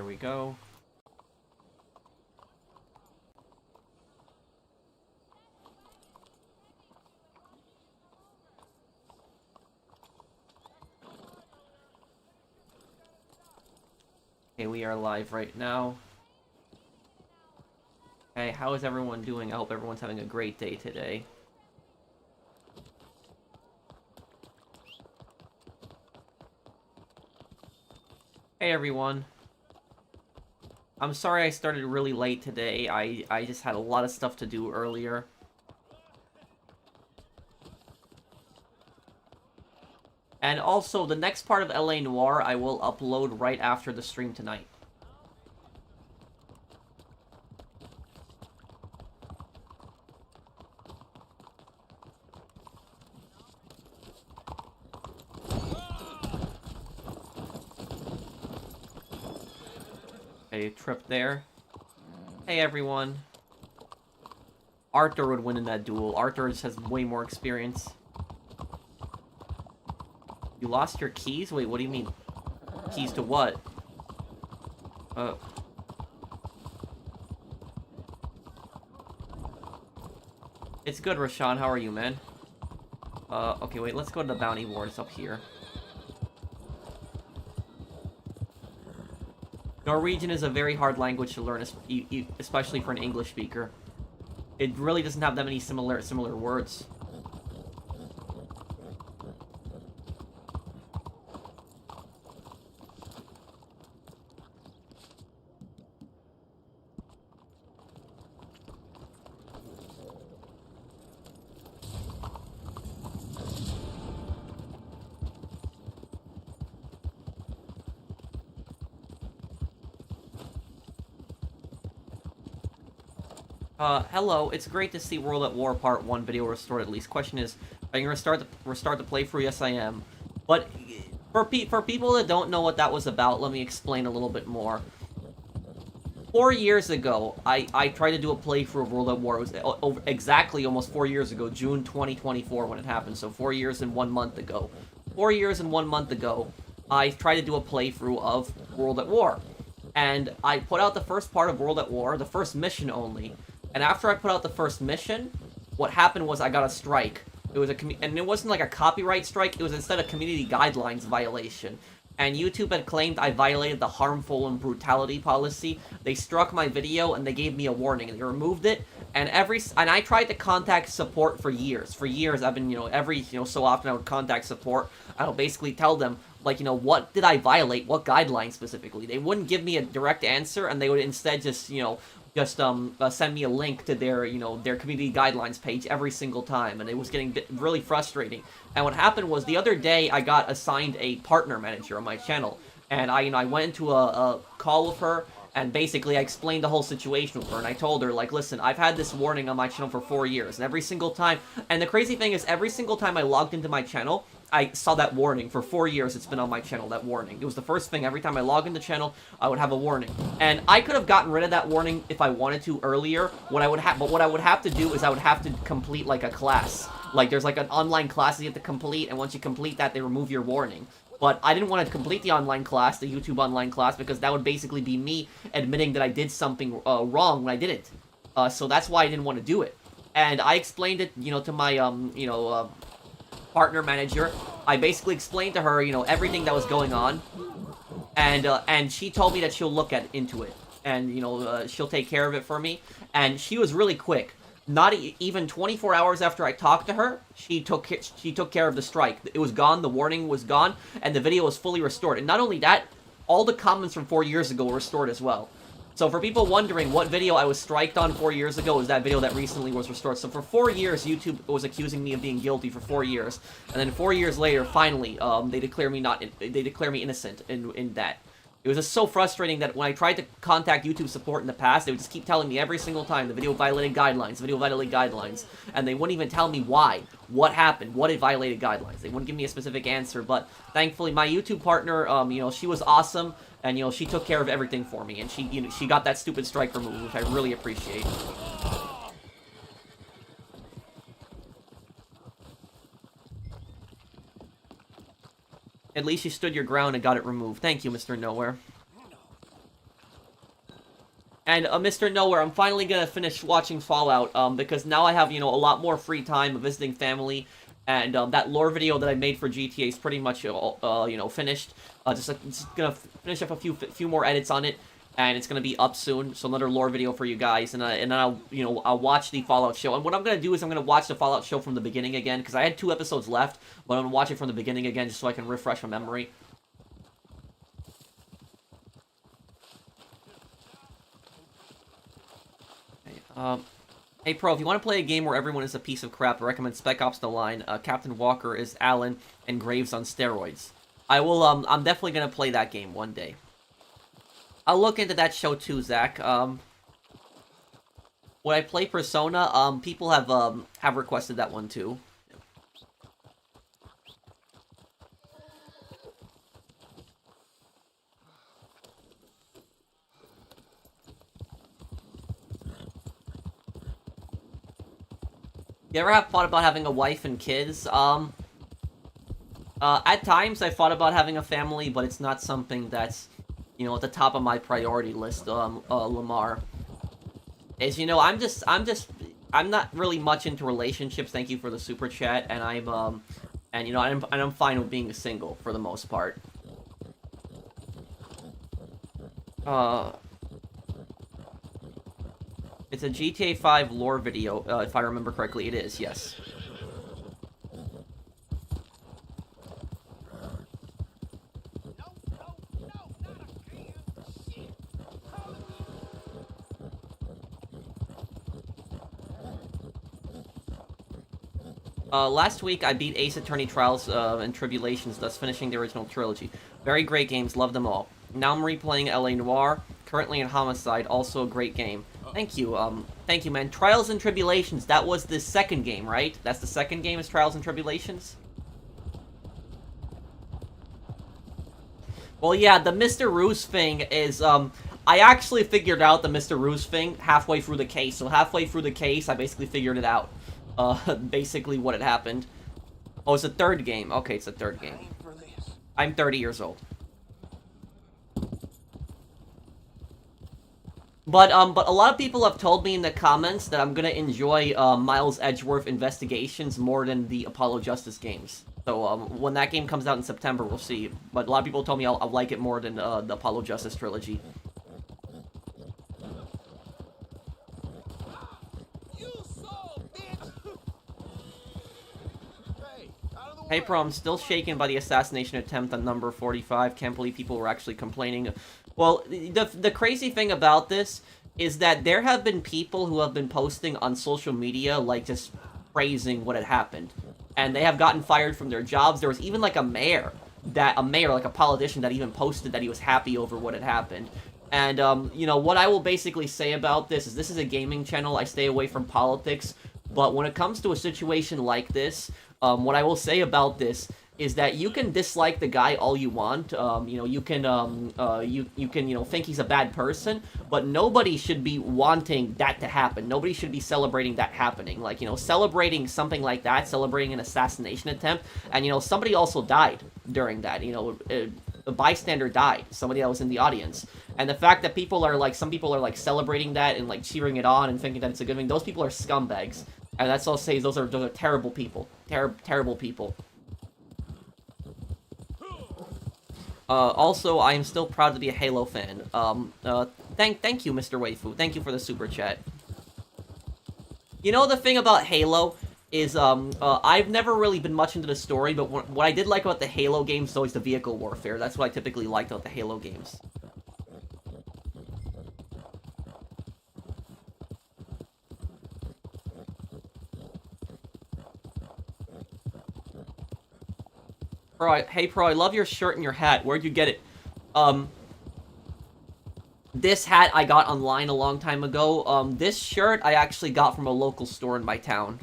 we go. Okay, we are live right now. Hey, how is everyone doing? I hope everyone's having a great day today. Hey everyone. I'm sorry I started really late today. I just had a lot of stuff to do earlier. And also, the next part of LA Noire I will upload right after the stream tonight. Okay, trip there. Hey everyone. Arthur would win in that duel. Arthur just has way more experience. You lost your keys? Wait, what do you mean? Keys to what? It's good, Rashawn. How are you, man? Okay, wait, let's go to the bounty ward. It's up here. Norwegian is a very hard language to learn, especially for an English speaker. It really doesn't have that many similar words. Hello, it's great to see World at War Part 1 video restored at least. Question is, are you gonna restart the playthrough? Yes, I am. But, for people that don't know what that was about, let me explain a little bit more. 4 years ago, I tried to do a playthrough of World at War. It was exactly almost 4 years ago, June 2024 when it happened, so 4 years and 1 month ago. 4 years and 1 month ago, I tried to do a playthrough of World at War. And I put out the first part of World at War, the first mission only. And after I put out the first mission, what happened was I got a strike. It was and it wasn't like a copyright strike, it was instead a community guidelines violation. And YouTube had claimed I violated the harmful and brutality policy. They struck my video and they gave me a warning. They removed it, and I tried to contact support for years. For years, I've been, every, so often I would contact support. I would basically tell them, like, what did I violate? What guidelines specifically? They wouldn't give me a direct answer, and they would instead just, send me a link to their, their community guidelines page every single time, and it was getting really frustrating. And what happened was, the other day, I got assigned a partner manager on my channel, and I went into a call with her, and basically I explained the whole situation with her, and I told her, like, listen, I've had this warning on my channel for 4 years, and every single time, and the crazy thing is, every single time I logged into my channel, I saw that warning. For 4 years, it's been on my channel, that warning. It was the first thing. Every time I log into the channel, I would have a warning. And I could have gotten rid of that warning if I wanted to earlier. But what I would have to do is I would have to complete, like, a class. Like, there's, like, an online class that you have to complete, and once you complete that, they remove your warning. But I didn't want to complete the online class, the YouTube online class, because that would basically be me admitting that I did something wrong when I didn't. So that's why I didn't want to do it. And I explained it, to my, partner manager. I basically explained to her, everything that was going on, and she told me that she'll look into it, and she'll take care of it for me. And she was really quick. Not even 24 hours after I talked to her, she took care of the strike. It was gone, the warning was gone, and the video was fully restored. And not only that, all the comments from 4 years ago were restored as well. So for people wondering what video I was striked on 4 years ago, was that video that recently was restored. So for 4 years, YouTube was accusing me of being guilty for 4 years, and then 4 years later, finally, they declare me innocent in that. It was just so frustrating that when I tried to contact YouTube support in the past, they would just keep telling me every single time the video violated guidelines, and they wouldn't even tell me why, what happened, what it violated guidelines. They wouldn't give me a specific answer, but thankfully my YouTube partner, she was awesome, and, she took care of everything for me, and she got that stupid strike removed, which I really appreciate. At least you stood your ground and got it removed. Thank you, Mr. Nowhere. And Mr. Nowhere, I'm finally gonna finish watching Fallout, because now I have, a lot more free time visiting family, and that lore video that I made for GTA is pretty much, finished. Just gonna finish up a few more edits on it, and it's gonna be up soon. So another lore video for you guys, and then I'll watch the Fallout show. And what I'm gonna do is I'm gonna watch the Fallout show from the beginning again, because I had 2 episodes left, but I'm gonna watch it from the beginning again just so I can refresh my memory. Hey Pro, if you want to play a game where everyone is a piece of crap, I recommend Spec Ops The Line. Captain Walker is Alan, and Graves on steroids. I will, I'm definitely gonna play that game one day. I'll look into that show too, Zach. When I play Persona, people have requested that one too. You ever have thought about having a wife and kids? At times I thought about having a family, but it's not something that's, at the top of my priority list, Lamar. Is, I'm not really much into relationships, thank you for the super chat, and I'm fine with being single, for the most part. It's a GTA 5 lore video, if I remember correctly. It is, yes. Last week I beat Ace Attorney Trials and Tribulations, thus finishing the original trilogy. Very great games, love them all. Now I'm replaying LA Noire, currently in Homicide, also a great game. Thank you, man. Trials and Tribulations, that was the second game, right? That's the second game, is Trials and Tribulations? Well, yeah, the Mr. Ruse thing is, I actually figured out the Mr. Ruse thing halfway through the case. So halfway through the case, I basically figured it out. Basically what had happened. Oh, it's a third game. Okay, it's a third game. I'm 30 years old. But a lot of people have told me in the comments that I'm gonna enjoy Miles Edgeworth Investigations more than the Apollo Justice games. So when that game comes out in September, we'll see. But a lot of people told me I'll like it more than the Apollo Justice trilogy. Hey Pro, I'm still shaken by the assassination attempt on number 45. Can't believe people were actually complaining. Well, the crazy thing about this is that there have been people who have been posting on social media, like, just praising what had happened. And they have gotten fired from their jobs. There was even, like, a mayor, like a politician, that even posted that he was happy over what had happened. And, what I will basically say about this is a gaming channel. I stay away from politics. But when it comes to a situation like this, what I will say about this is that you can dislike the guy all you want. You can think he's a bad person, but nobody should be wanting that to happen. Nobody should be celebrating that happening. Like, celebrating something like that, celebrating an assassination attempt, and, somebody also died during that. A bystander died, somebody that was in the audience. And the fact that some people are, celebrating that and, cheering it on and thinking that it's a good thing, those people are scumbags. And that's all I'll say, those are terrible people. Terrible people. Also, I am still proud to be a Halo fan. Thank you, Mr. Waifu. Thank you for the super chat. The thing about Halo is, I've never really been much into the story, but what I did like about the Halo games is always the vehicle warfare. That's what I typically liked about the Halo games. Hey, Pro, I love your shirt and your hat. Where'd you get it? This hat I got online a long time ago. This shirt I actually got from a local store in my town.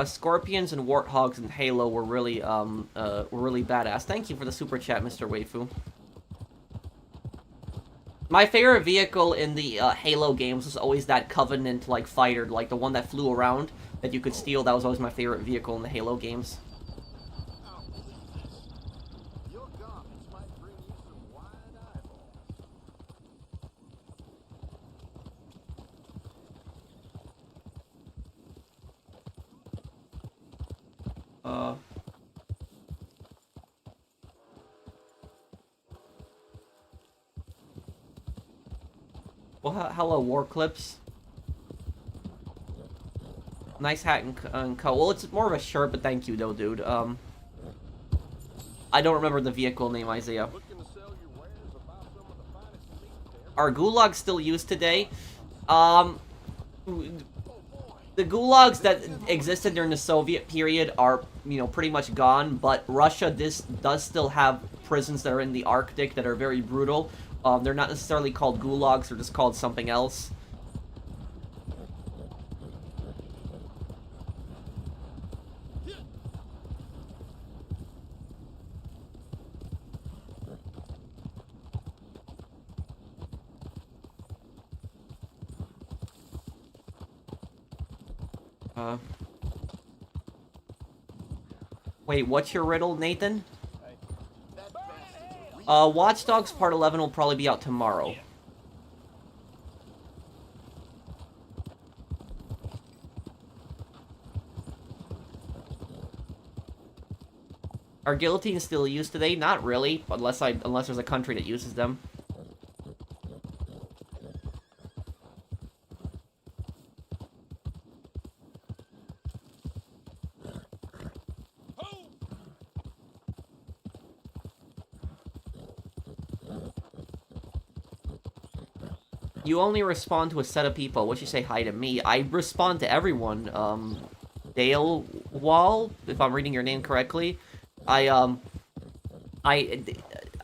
Scorpions and warthogs in Halo were really badass. Thank you for the super chat, Mr. Waifu. My favorite vehicle in the Halo games was always that Covenant, like, fighter, like the one that flew around that you could steal. That was always my favorite vehicle in the Halo games. Well, hello, War Clips. Nice hat and coat. Well, it's more of a shirt, but thank you, though, dude. I don't remember the vehicle name, Isaiah. Are gulags still used today? The gulags that existed during the Soviet period are, you know, pretty much gone, but Russia does still have prisons that are in the Arctic that are very brutal. They're not necessarily called gulags, they're just called something else. Wait, what's your riddle, Nathan? Watch Dogs Part 11 will probably be out tomorrow. Are guillotines still used today? Not really, unless there's a country that uses them. You only respond to a set of people. What you say hi to me? I respond to everyone. Dale Wall, if I'm reading your name correctly. I don't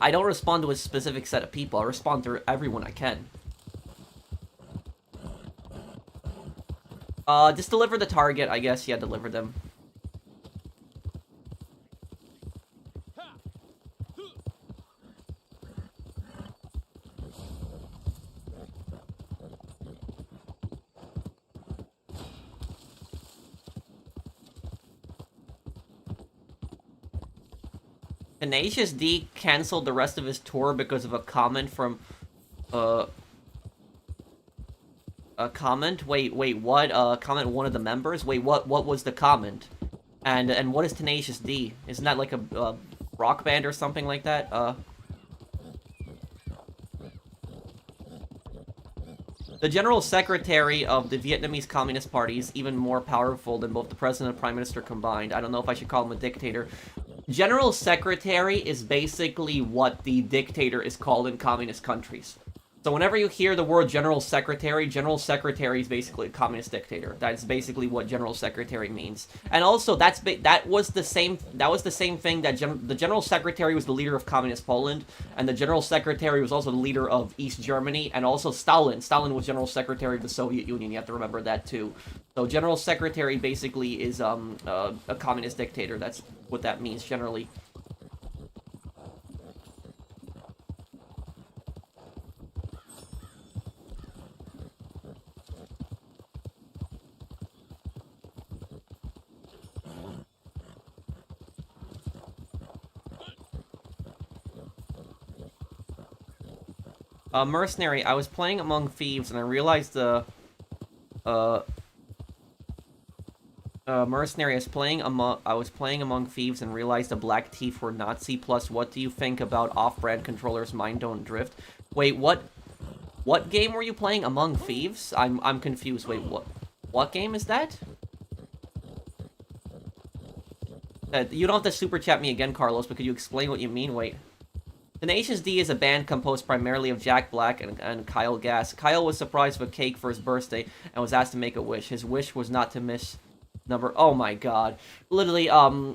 respond to a specific set of people. I respond to everyone I can. Just deliver the target, I guess. Yeah, deliver them. Tenacious D canceled the rest of his tour because of a comment from, a comment? Wait, what? Comment one of the members? Wait, what was the comment? And what is Tenacious D? Isn't that like a rock band or something like that? The General Secretary of the Vietnamese Communist Party is even more powerful than both the President and Prime Minister combined. I don't know if I should call him a dictator. General Secretary is basically what the dictator is called in communist countries. So whenever you hear the word General Secretary is basically a communist dictator. That's basically what General Secretary means. And also, that was the same thing that the General Secretary was the leader of Communist Poland, and the General Secretary was also the leader of East Germany, and also Stalin. Stalin was General Secretary of the Soviet Union. You have to remember that too. So General Secretary basically is a communist dictator. That's what that means generally. Mercenary, I was playing Among Thieves and I realized Mercenary, I was playing Among Thieves and realized the Black Thief were Nazi. Plus, what do you think about off-brand controllers? Mine don't drift. Wait, what game were you playing? Among Thieves? I'm confused. Wait, what game is that? You don't have to super chat me again, Carlos, but could you explain what you mean? Wait. Tenacious D is a band composed primarily of Jack Black and Kyle Gass. Kyle was surprised with a cake for his birthday and was asked to make a wish. His wish was not to miss number. Oh my god. Literally, I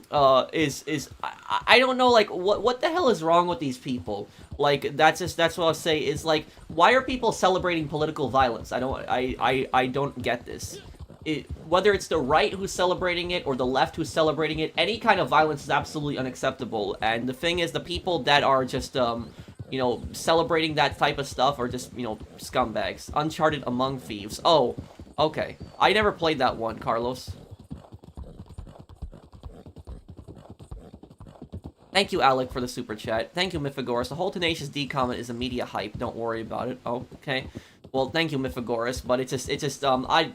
don't know, like, what the hell is wrong with these people? Like, that's what I'll say is, like, why are people celebrating political violence? I don't get this. Whether it's the right who's celebrating it or the left who's celebrating it, any kind of violence is absolutely unacceptable. And the thing is, the people that are just, you know, celebrating that type of stuff are just, you know, scumbags. Uncharted Among Thieves. Oh, okay. I never played that one, Carlos. Thank you, Alec, for the super chat. Thank you, Mythagoras. The whole Tenacious D comment is a media hype. Don't worry about it. Oh, okay. Well, thank you, Mythagoras. But it's just, I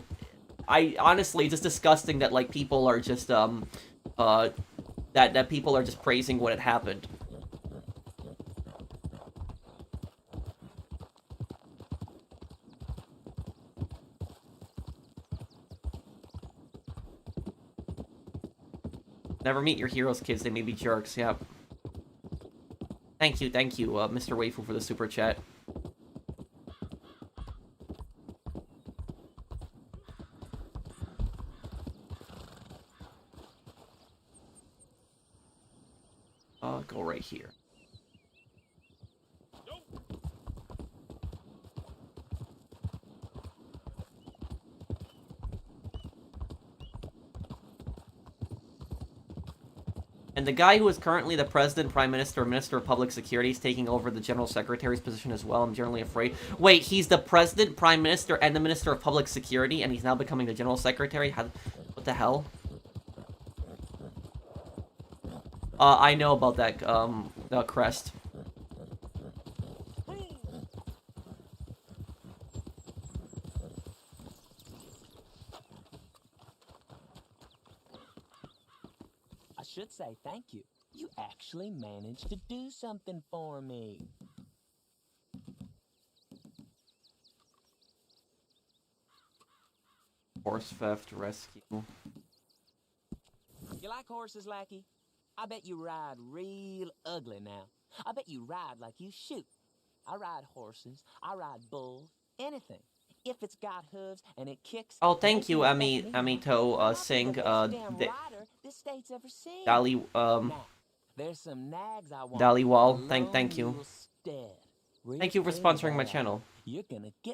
honestly, it's just disgusting that, like, people are just, that people are just praising what had happened. Never meet your heroes, kids. They may be jerks. Yep. Thank you, Mr. Waifu, for the super chat. I'll go right here. And the guy who is currently the President, Prime Minister, Minister of Public Security is taking over the General Secretary's position as well. I'm generally afraid. Wait, he's the President, Prime Minister, and the Minister of Public Security, and he's now becoming the General Secretary? What the hell? I know about that, crest. I should say thank you. You actually managed to do something for me. Horse theft rescue. You like horses, Lackey? I bet you ride real ugly now. I bet you ride like you shoot. I ride horses. I ride bulls. Anything. If it's got hooves and it kicks... Oh, thank you, Amito, Singh, Dali, there's some nags I want. Daliwal, thank you. Thank you for sponsoring my channel.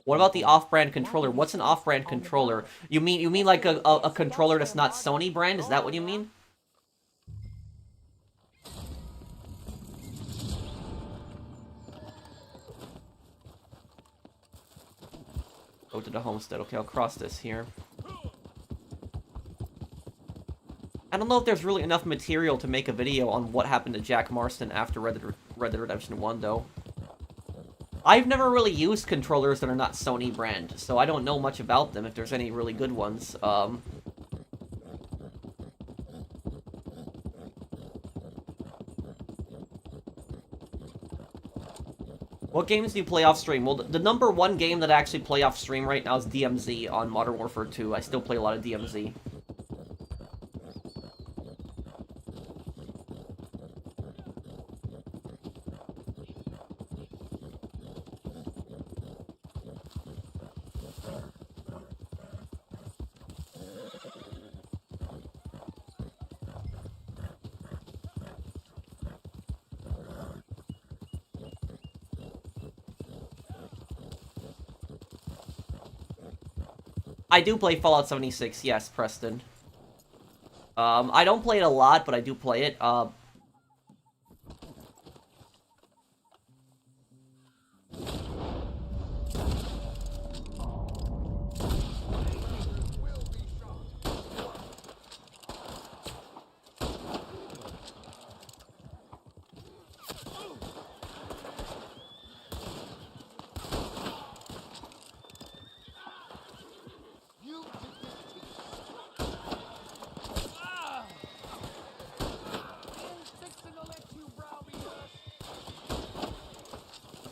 What about the off-brand controller? What's an off-brand controller? You mean like a controller that's not Sony brand? Is that what you mean? Go to the homestead. Okay, I'll cross this here. I don't know if there's really enough material to make a video on what happened to Jack Marston after Red Dead Redemption 1, though. I've never really used controllers that are not Sony brand, so I don't know much about them, if there's any really good ones. What games do you play off stream? Well, the number one game that I actually play off stream right now is DMZ on Modern Warfare 2. I still play a lot of DMZ. I do play Fallout 76, yes, Preston. I don't play it a lot, but I do play it.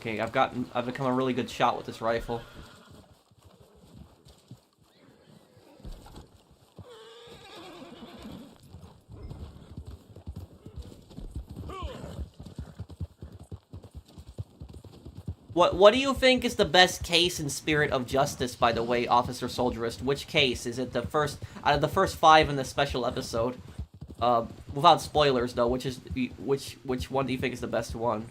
Okay, I've become a really good shot with this rifle. What do you think is the best case in Spirit of Justice, by the way, Officer Soldierist? Which case? Is it the first, out of the first 5 in the special episode? Without spoilers, though, which one do you think is the best one?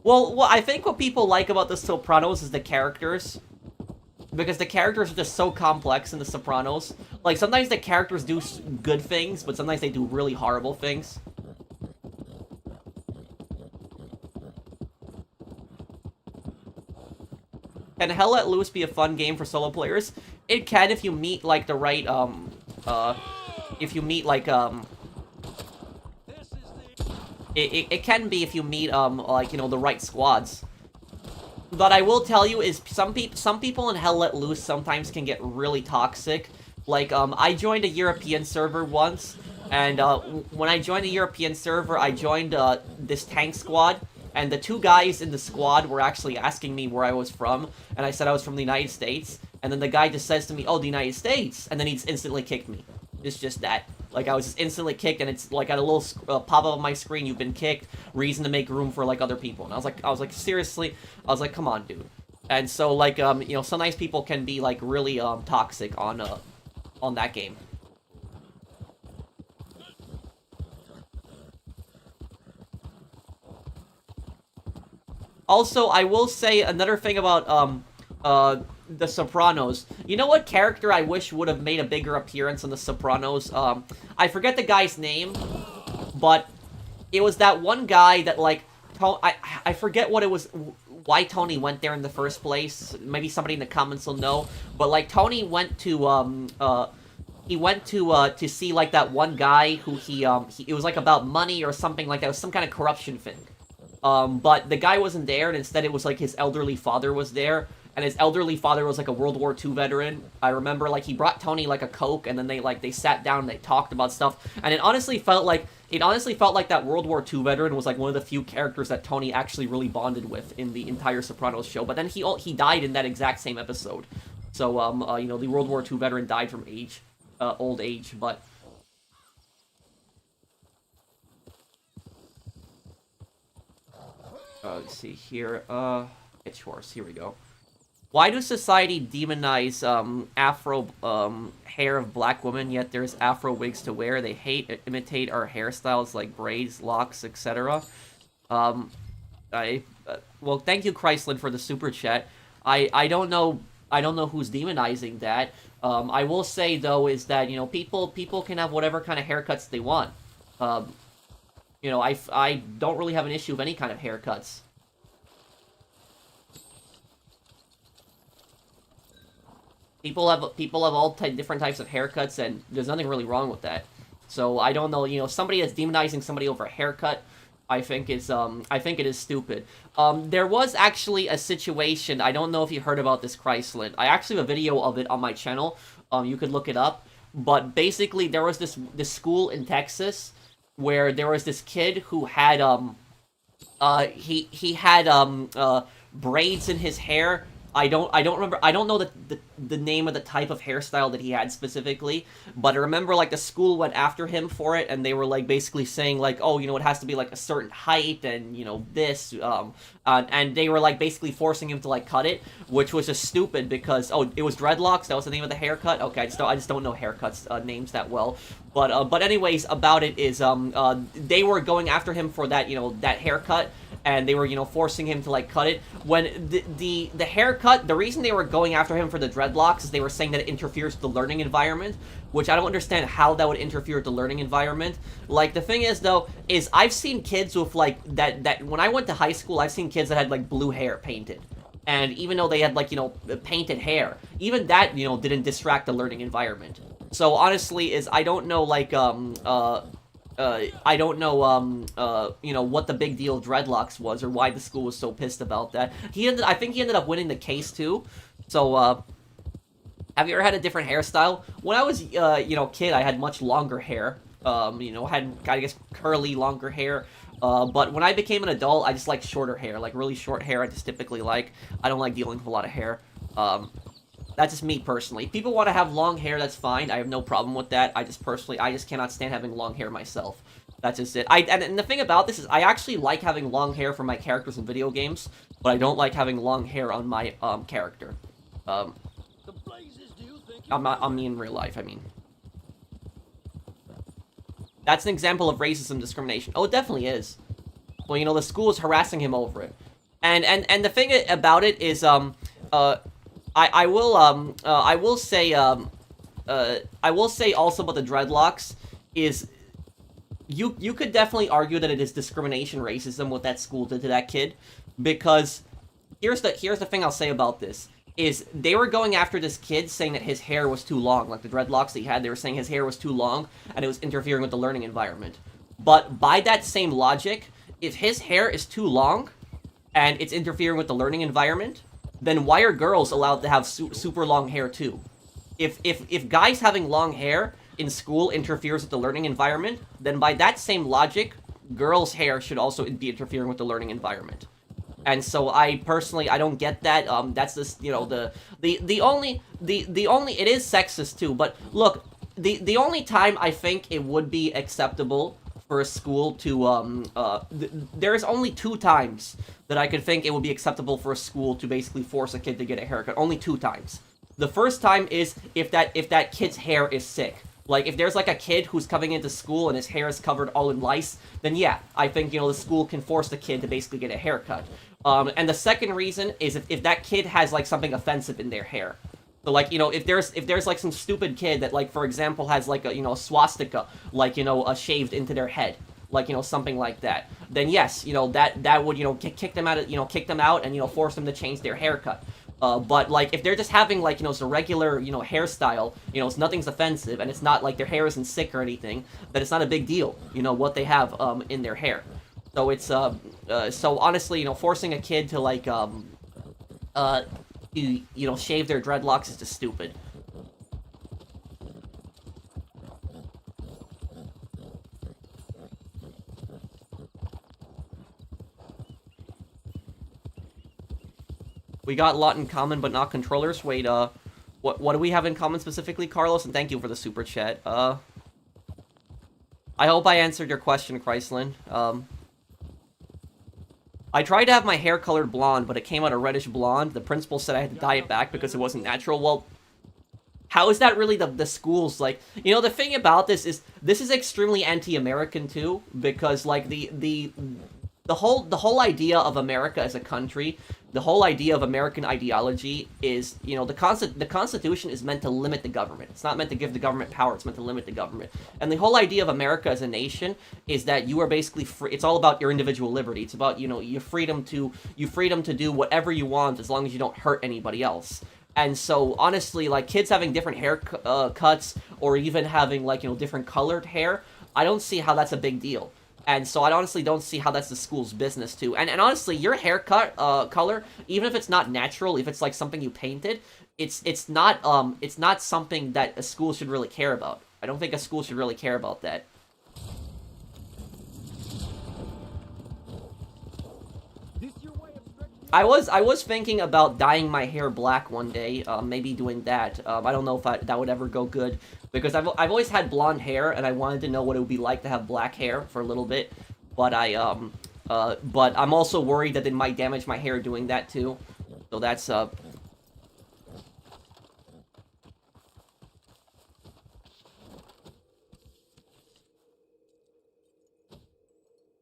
Well, I think what people like about The Sopranos is the characters. Because the characters are just so complex in The Sopranos. Like, sometimes the characters do good things, but sometimes they do really horrible things. Can Hell Let Loose be a fun game for solo players? It can if you meet, like, the right, if you meet, like, it can be if you meet, like, you know, the right squads. But I will tell you is some people in Hell Let Loose sometimes can get really toxic. Like, I joined a European server once, and, when I joined a European server, I joined, this tank squad, and the two guys in the squad were actually asking me where I was from, and I said I was from the United States, and then the guy just says to me, oh, the United States, and then he instantly kicked me. It's just that. Like, I was just instantly kicked, and it's, like, at a little pop-up on my screen, you've been kicked, reason to make room for, like, other people. And I was like, seriously? I was like, come on, dude. And so, like, you know, sometimes people can be, like, really, toxic on that game. Also, I will say another thing about, The Sopranos. You know what character I wish would have made a bigger appearance in The Sopranos? I forget the guy's name, but it was that one guy that, like, I forget what it was, why Tony went there in the first place. Maybe somebody in the comments will know. But, like, Tony went to, he went to see, like, that one guy who it was, like, about money or something like that. It was some kind of corruption thing. But the guy wasn't there, and instead it was, like, his elderly father was there. And his elderly father was, like, a World War II veteran. I remember, like, he brought Tony, like, a Coke, and then they sat down and they talked about stuff. And it honestly felt like that World War II veteran was, like, one of the few characters that Tony actually really bonded with in the entire Sopranos show. But then he died in that exact same episode. So, you know, the World War II veteran died from old age, but... let's see here, it's yours, here we go. Why does society demonize, afro, hair of black women, yet there's afro wigs to wear? They imitate our hairstyles like braids, locks, etc. Well, thank you, Christlin, for the super chat. I don't know who's demonizing that. I will say, though, is that, you know, people can have whatever kind of haircuts they want. You know, I don't really have an issue with any kind of haircuts. People have all different types of haircuts, and there's nothing really wrong with that. So I don't know, you know, somebody that's demonizing somebody over a haircut, I think it is stupid. There was actually a situation, I don't know if you heard about this, Christlin. I actually have a video of it on my channel. You could look it up. But basically, there was this school in Texas where there was this kid who had he had braids in his hair. I don't remember. I don't know the name of the type of hairstyle that he had specifically, but I remember, like, the school went after him for it, and they were, like, basically saying, like, oh, you know, it has to be, like, a certain height, and, you know, this, and they were, like, basically forcing him to, like, cut it, which was just stupid because, oh, it was dreadlocks. That was the name of the haircut. Okay, I just don't know haircuts names that well, but anyways, about it is they were going after him for that, you know, that haircut. And they were, you know, forcing him to, like, cut it. When the haircut, the reason they were going after him for the dreadlocks is they were saying that it interferes with the learning environment, which I don't understand how that would interfere with the learning environment. Like, the thing is, though, is I've seen kids with, like, that when I went to high school, I've seen kids that had, like, blue hair painted. And even though they had, like, you know, painted hair, even that, you know, didn't distract the learning environment. So, honestly, I don't know, like, I don't know, you know, what the big deal of dreadlocks was or why the school was so pissed about that. I think he ended up winning the case, too. So, have you ever had a different hairstyle? When I was, you know, a kid, I had much longer hair. You know, had, I guess, curly, longer hair. But when I became an adult, I just like shorter hair. Like, really short hair, I just typically like. I don't like dealing with a lot of hair. That's just me, personally. If people want to have long hair, that's fine. I have no problem with that. I just cannot stand having long hair myself. That's just it. And the thing about this is, I actually like having long hair for my characters in video games, but I don't like having long hair on my, character. I mean, in real life, I mean. That's an example of racism discrimination. Oh, it definitely is. Well, you know, the school is harassing him over it. And the thing about it is, I will say, I will say also about the dreadlocks is you could definitely argue that it is discrimination racism what that school did to that kid, because here's the thing I'll say about this is they were going after this kid saying that his hair was too long, like the dreadlocks that he had, they were saying his hair was too long and it was interfering with the learning environment. But by that same logic, if his hair is too long and it's interfering with the learning environment, then why are girls allowed to have super long hair too? If guys having long hair in school interferes with the learning environment, then by that same logic, girls' hair should also be interfering with the learning environment. And so I personally, I don't get that. That's just, you know, the only it is sexist too. But look, the only time I think it would be acceptable for a school to there's only 2 times that I could think it would be acceptable for a school to basically force a kid to get a haircut. Only 2 times. The first time is if that kid's hair is sick. Like, if there's, like, a kid who's coming into school and his hair is covered all in lice, then yeah, I think, you know, the school can force the kid to basically get a haircut. And the second reason is if that kid has, like, something offensive in their hair. So, like, you know, if there's like, some stupid kid that, like, for example, has, like, a, you know, a swastika, like, you know, shaved into their head. Like, you know, something like that. Then, yes, you know, that would, you know, kick them out and, you know, force them to change their haircut. But, like, if they're just having, like, you know, it's a regular, you know, hairstyle, you know, it's nothing's offensive, and it's not, like, their hair isn't sick or anything, then it's not a big deal, you know, what they have, in their hair. So it's, so honestly, you know, forcing a kid to, like, you know, shave their dreadlocks is just stupid. We got a lot in common, but not controllers. Wait, what do we have in common specifically, Carlos? And thank you for the super chat. I hope I answered your question, Chryslin. I tried to have my hair colored blonde, but it came out a reddish blonde. The principal said I had to dye it back because it wasn't natural. Well, how is that really the school's, like... You know, the thing about this is extremely anti-American, too, because, like, the whole idea of America as a country, the whole idea of American ideology is, you know, the Constitution is meant to limit the government. It's not meant to give the government power, it's meant to limit the government. And the whole idea of America as a nation is that you are basically free. It's all about your individual liberty. It's about, you know, your freedom to do whatever you want as long as you don't hurt anybody else. And so, honestly, like, kids having different hair cuts or even having, like, you know, different colored hair, I don't see how that's a big deal. And so I honestly don't see how that's the school's business, too. And honestly, your haircut color, even if it's not natural, if it's like something you painted, it's not something that a school should really care about. I don't think a school should really care about that. I was thinking about dyeing my hair black one day, maybe doing that. I don't know if that would ever go good, because I've always had blonde hair, and I wanted to know what it would be like to have black hair for a little bit, but but I'm also worried that it might damage my hair doing that too, so that's,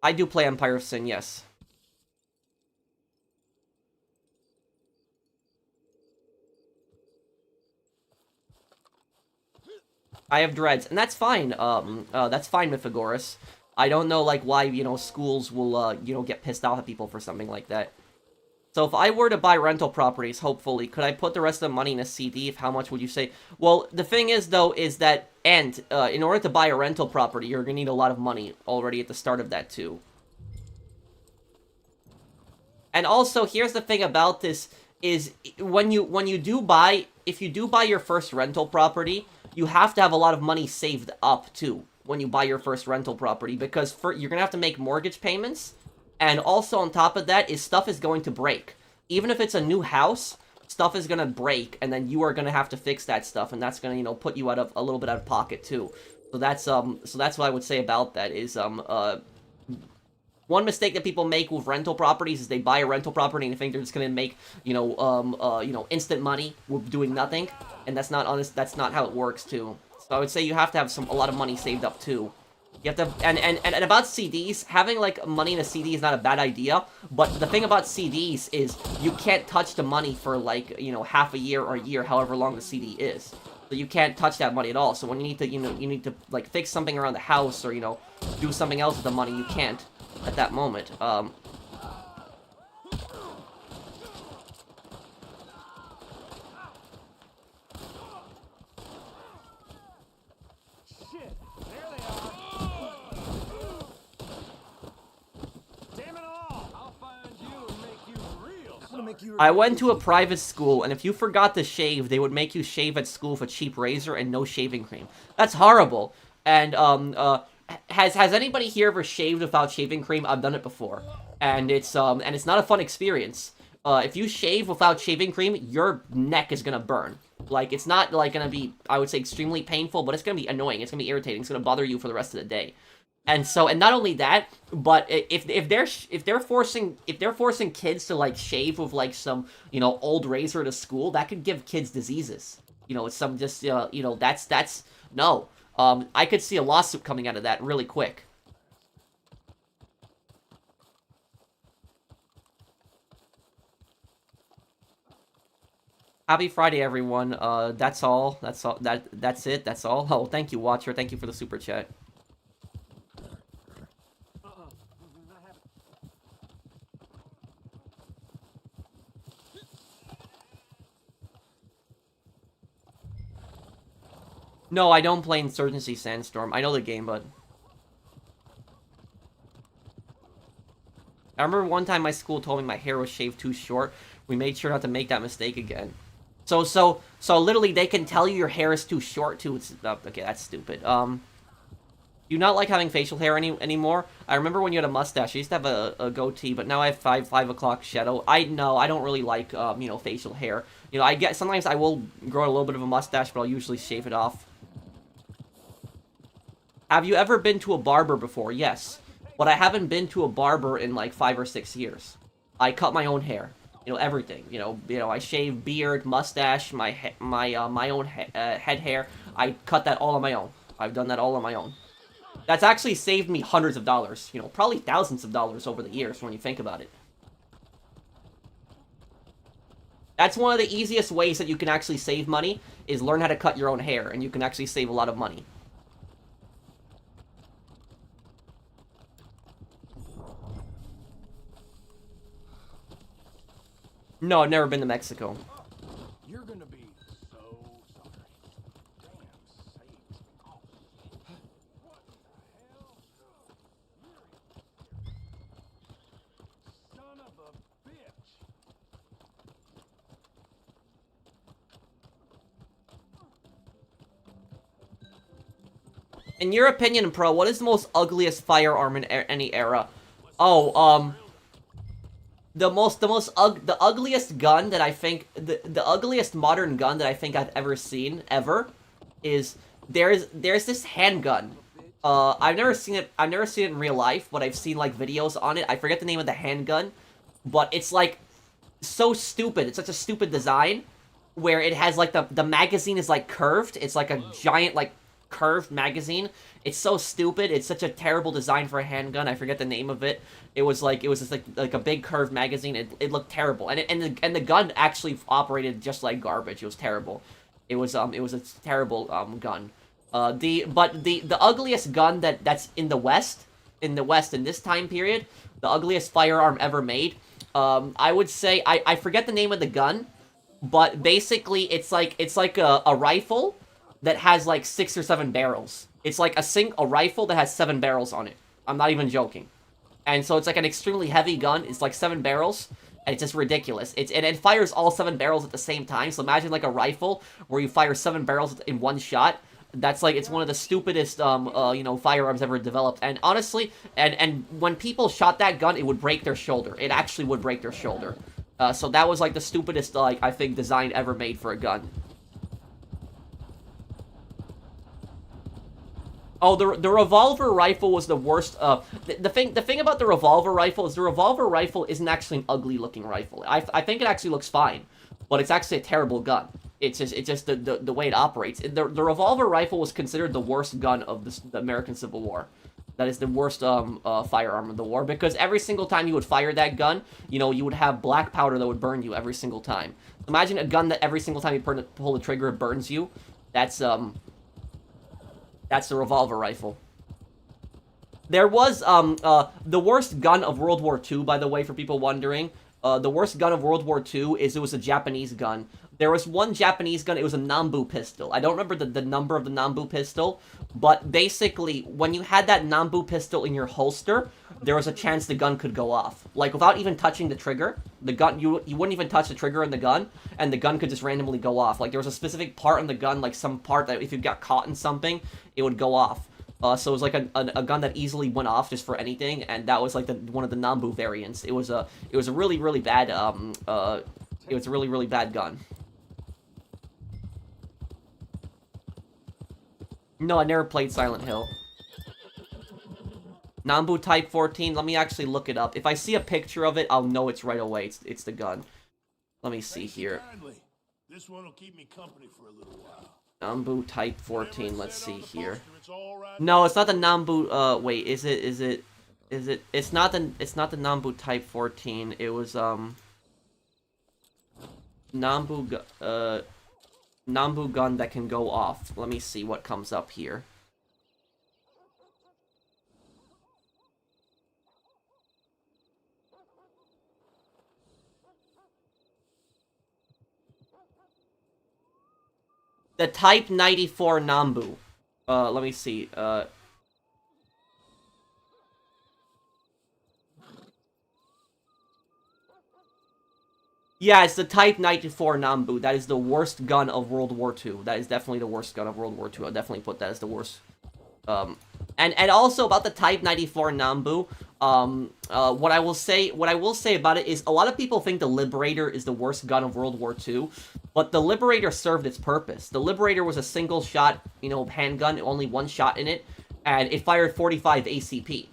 I do play Empire of Sin, yes. I have dreads, and that's fine, Mythagoras. I don't know, like, why, you know, schools will, you know, get pissed off at people for something like that. So if I were to buy rental properties, hopefully, could I put the rest of the money in a CD? How much would you say? Well, the thing is, though, is that, and, in order to buy a rental property, you're gonna need a lot of money already at the start of that, too. And also, here's the thing about this, is when you do buy, if you do buy your first rental property, you have to have a lot of money saved up, too, when you buy your first rental property, because you're gonna have to make mortgage payments, and also on top of that is stuff is going to break. Even if it's a new house, stuff is gonna break, and then you are gonna have to fix that stuff, and that's gonna, you know, put you a little bit out of pocket, too. So that's what I would say about that, is, one mistake that people make with rental properties is they buy a rental property and they think they're just gonna make, you know, instant money with doing nothing, and that's not honest. That's not how it works too. So I would say you have to have a lot of money saved up too. You have to, and about CDs, having like money in a CD is not a bad idea. But the thing about CDs is you can't touch the money for like, you know, half a year or a year, however long the CD is. So you can't touch that money at all. So when you need to, you need to, like, fix something around the house or, do something else with the money, you can't at that moment. I went to a private school, and if you forgot to shave, they would make you shave at school with a cheap razor and no shaving cream. That's horrible. And, has anybody here ever shaved without shaving cream? I've done it before. And it's not a fun experience. If you shave without shaving cream, your neck is gonna burn. Like, it's not, like, gonna be, I would say, extremely painful, but it's gonna be annoying. It's gonna be irritating. It's gonna bother you for the rest of the day. And so, and not only that, but if they're forcing kids to, like, shave with, like, some, old razor to school, that could give kids diseases. It's some just that's no. I could see a lawsuit coming out of that really quick. Happy Friday, everyone. That's all. That's all. That's it. That's all. Oh, thank you, Watcher. Thank you for the super chat. No, I don't play Insurgency Sandstorm. I know the game, but... I remember one time my school told me my hair was shaved too short. We made sure not to make that mistake again. So literally they can tell you your hair is too short too. Okay, that's stupid. Do you not like having facial hair anymore? I remember when you had a mustache. I used to have a goatee, but now I have 5 o'clock shadow. I don't really like, facial hair. Sometimes I will grow a little bit of a mustache, but I'll usually shave it off. Have you ever been to a barber before? Yes. But I haven't been to a barber in like 5 or 6 years. I cut my own hair. Everything. I shave beard, mustache, my own head hair. I cut that all on my own. I've done that all on my own. That's actually saved me hundreds of dollars. Probably thousands of dollars over the years when you think about it. That's one of the easiest ways that you can actually save money, is learn how to cut your own hair, and you can actually save a lot of money. No, I've never been to Mexico. You're gonna be so sorry. Damn sakes. Oh, what the hell? Son of a bitch. In your opinion, Pro, what is the most ugliest firearm in any era? Oh, the ugliest gun that I think, the ugliest modern gun that I think I've ever seen, is, there's this handgun. I've never seen it in real life, but I've seen, like, videos on it. I forget the name of the handgun, but it's, like, so stupid. It's such a stupid design, where it has, like, the magazine is, like, curved. It's, like, a giant, like, curved magazine. It's so stupid. It's such a terrible design for a handgun. I forget the name of it. It was just like a big curved magazine. It looked terrible, and the gun actually operated just like garbage. It was terrible. It was a terrible gun. The ugliest gun that's in the West in this time period, the ugliest firearm ever made. I would say I forget the name of the gun, but basically it's like a rifle that has like 6 or 7 barrels. It's like a rifle that has 7 barrels on it. I'm not even joking. And so it's like an extremely heavy gun. It's like 7 barrels, and it's just ridiculous. And it fires all 7 barrels at the same time. So imagine like a rifle where you fire 7 barrels in one shot. That's like, it's one of the stupidest firearms ever developed. And honestly, and when people shot that gun, it would break their shoulder. It actually would break their shoulder. So that was like the stupidest, like, I think, design ever made for a gun. Oh, the revolver rifle was the worst. The thing about the revolver rifle is the revolver rifle isn't actually an ugly looking rifle. I think it actually looks fine, but it's actually a terrible gun. It's just the way it operates. The revolver rifle was considered the worst gun of the American Civil War. That is the worst firearm of the war, because every single time you would fire that gun, you would have black powder that would burn you every single time. Imagine a gun that every single time you pull the trigger, it burns you. That's the revolver rifle. There was, the worst gun of World War II, by the way, for people wondering. The worst gun of World War II is it was a Japanese gun. There was one Japanese gun, it was a Nambu pistol. I don't remember the number of the Nambu pistol, but basically, when you had that Nambu pistol in your holster, there was a chance the gun could go off. Like, without even touching the trigger, the gun, you wouldn't even touch the trigger in the gun, and the gun could just randomly go off. Like, there was a specific part in the gun, like some part that if you got caught in something, it would go off. So it was like a gun that easily went off just for anything, and that was like one of the Nambu variants. It was a really, really bad, it was a really, really bad gun. No, I never played Silent Hill. Nambu Type 14, let me actually look it up. If I see a picture of it, I'll know it's right away. It's the gun. Let me see here. This one will keep me company for a little while. Nambu Type 14, let's see here. No, it's not the Nambu, wait, is it, it's not the Nambu Type 14, it was, Nambu gun that can go off. Let me see what comes up here. The Type 94 Nambu. Let me see. Yeah, it's the Type 94 Nambu. That is the worst gun of World War II. That is definitely the worst gun of World War II. I'll definitely put that as the worst. And also about the Type 94 Nambu, what I will say about it is a lot of people think the Liberator is the worst gun of World War II, but the Liberator served its purpose. The Liberator was a single shot, you know, handgun, only one shot in it, and it fired 45 ACP.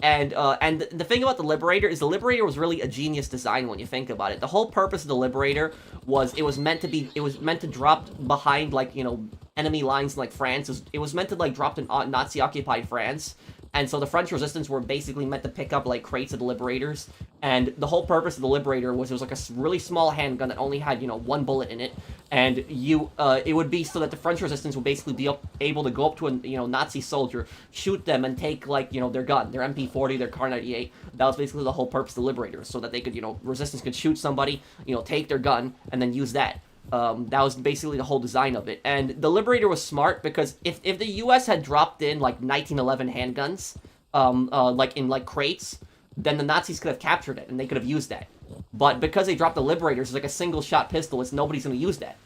And the thing about the Liberator is the Liberator was really a genius design when you think about it. The whole purpose of the Liberator was it was meant to drop behind, like, you know, enemy lines in, like, France. It was meant to, like, drop in Nazi-occupied France. And so the French resistance were basically meant to pick up, like, crates of the Liberators. And the whole purpose of the Liberator was it was, like, a really small handgun that only had, you know, one bullet in it. And it would be so that the French resistance would basically be able to go up to a, you know, Nazi soldier, shoot them, and take, like, you know, their gun, their MP40, their Kar 98. That was basically the whole purpose of the Liberator, so that they could, you know, resistance could shoot somebody, you know, take their gun, and then use that. That was basically the whole design of it. And the Liberator was smart because if the US had dropped in, like, 1911 handguns, like, in, like, crates, then the Nazis could have captured it, and they could have used that. But because they dropped the Liberators, it's like a single-shot pistol, nobody's gonna use that.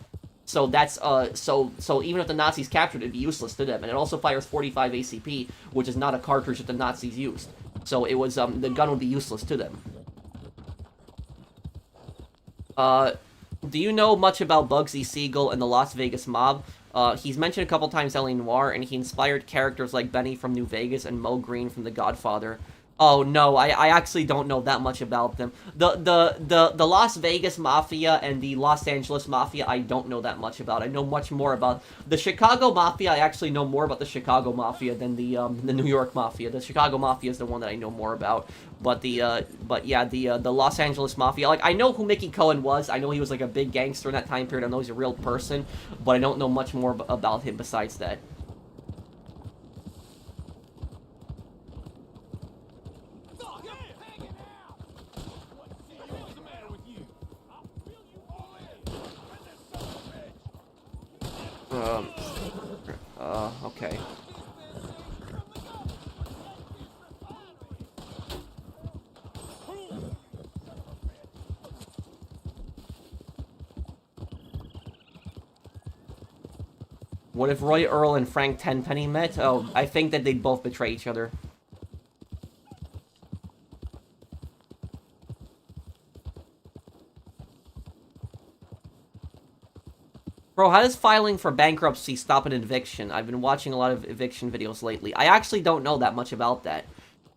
So that's, so even if the Nazis captured it, it'd be useless to them. And it also fires 45 ACP, which is not a cartridge that the Nazis used. So it was, the gun would be useless to them. Do you know much about Bugsy Siegel and the Las Vegas Mob? He's mentioned a couple times L.A. Noire, and he inspired characters like Benny from New Vegas and Mo Green from The Godfather. Oh, no, I actually don't know that much about them. The Las Vegas Mafia and the Los Angeles Mafia, I don't know that much about. I know much more about the Chicago Mafia. I actually know more about the Chicago Mafia than the New York Mafia. The Chicago Mafia is the one that I know more about. But the Los Angeles Mafia, like, I know who Mickey Cohen was. I know he was, like, a big gangster in that time period. I know he's a real person, but I don't know much more about him besides that. Okay. What if Roy Earl and Frank Tenpenny met? Oh, I think that they'd both betray each other. Bro, how does filing for bankruptcy stop an eviction? I've been watching a lot of eviction videos lately. I actually don't know that much about that.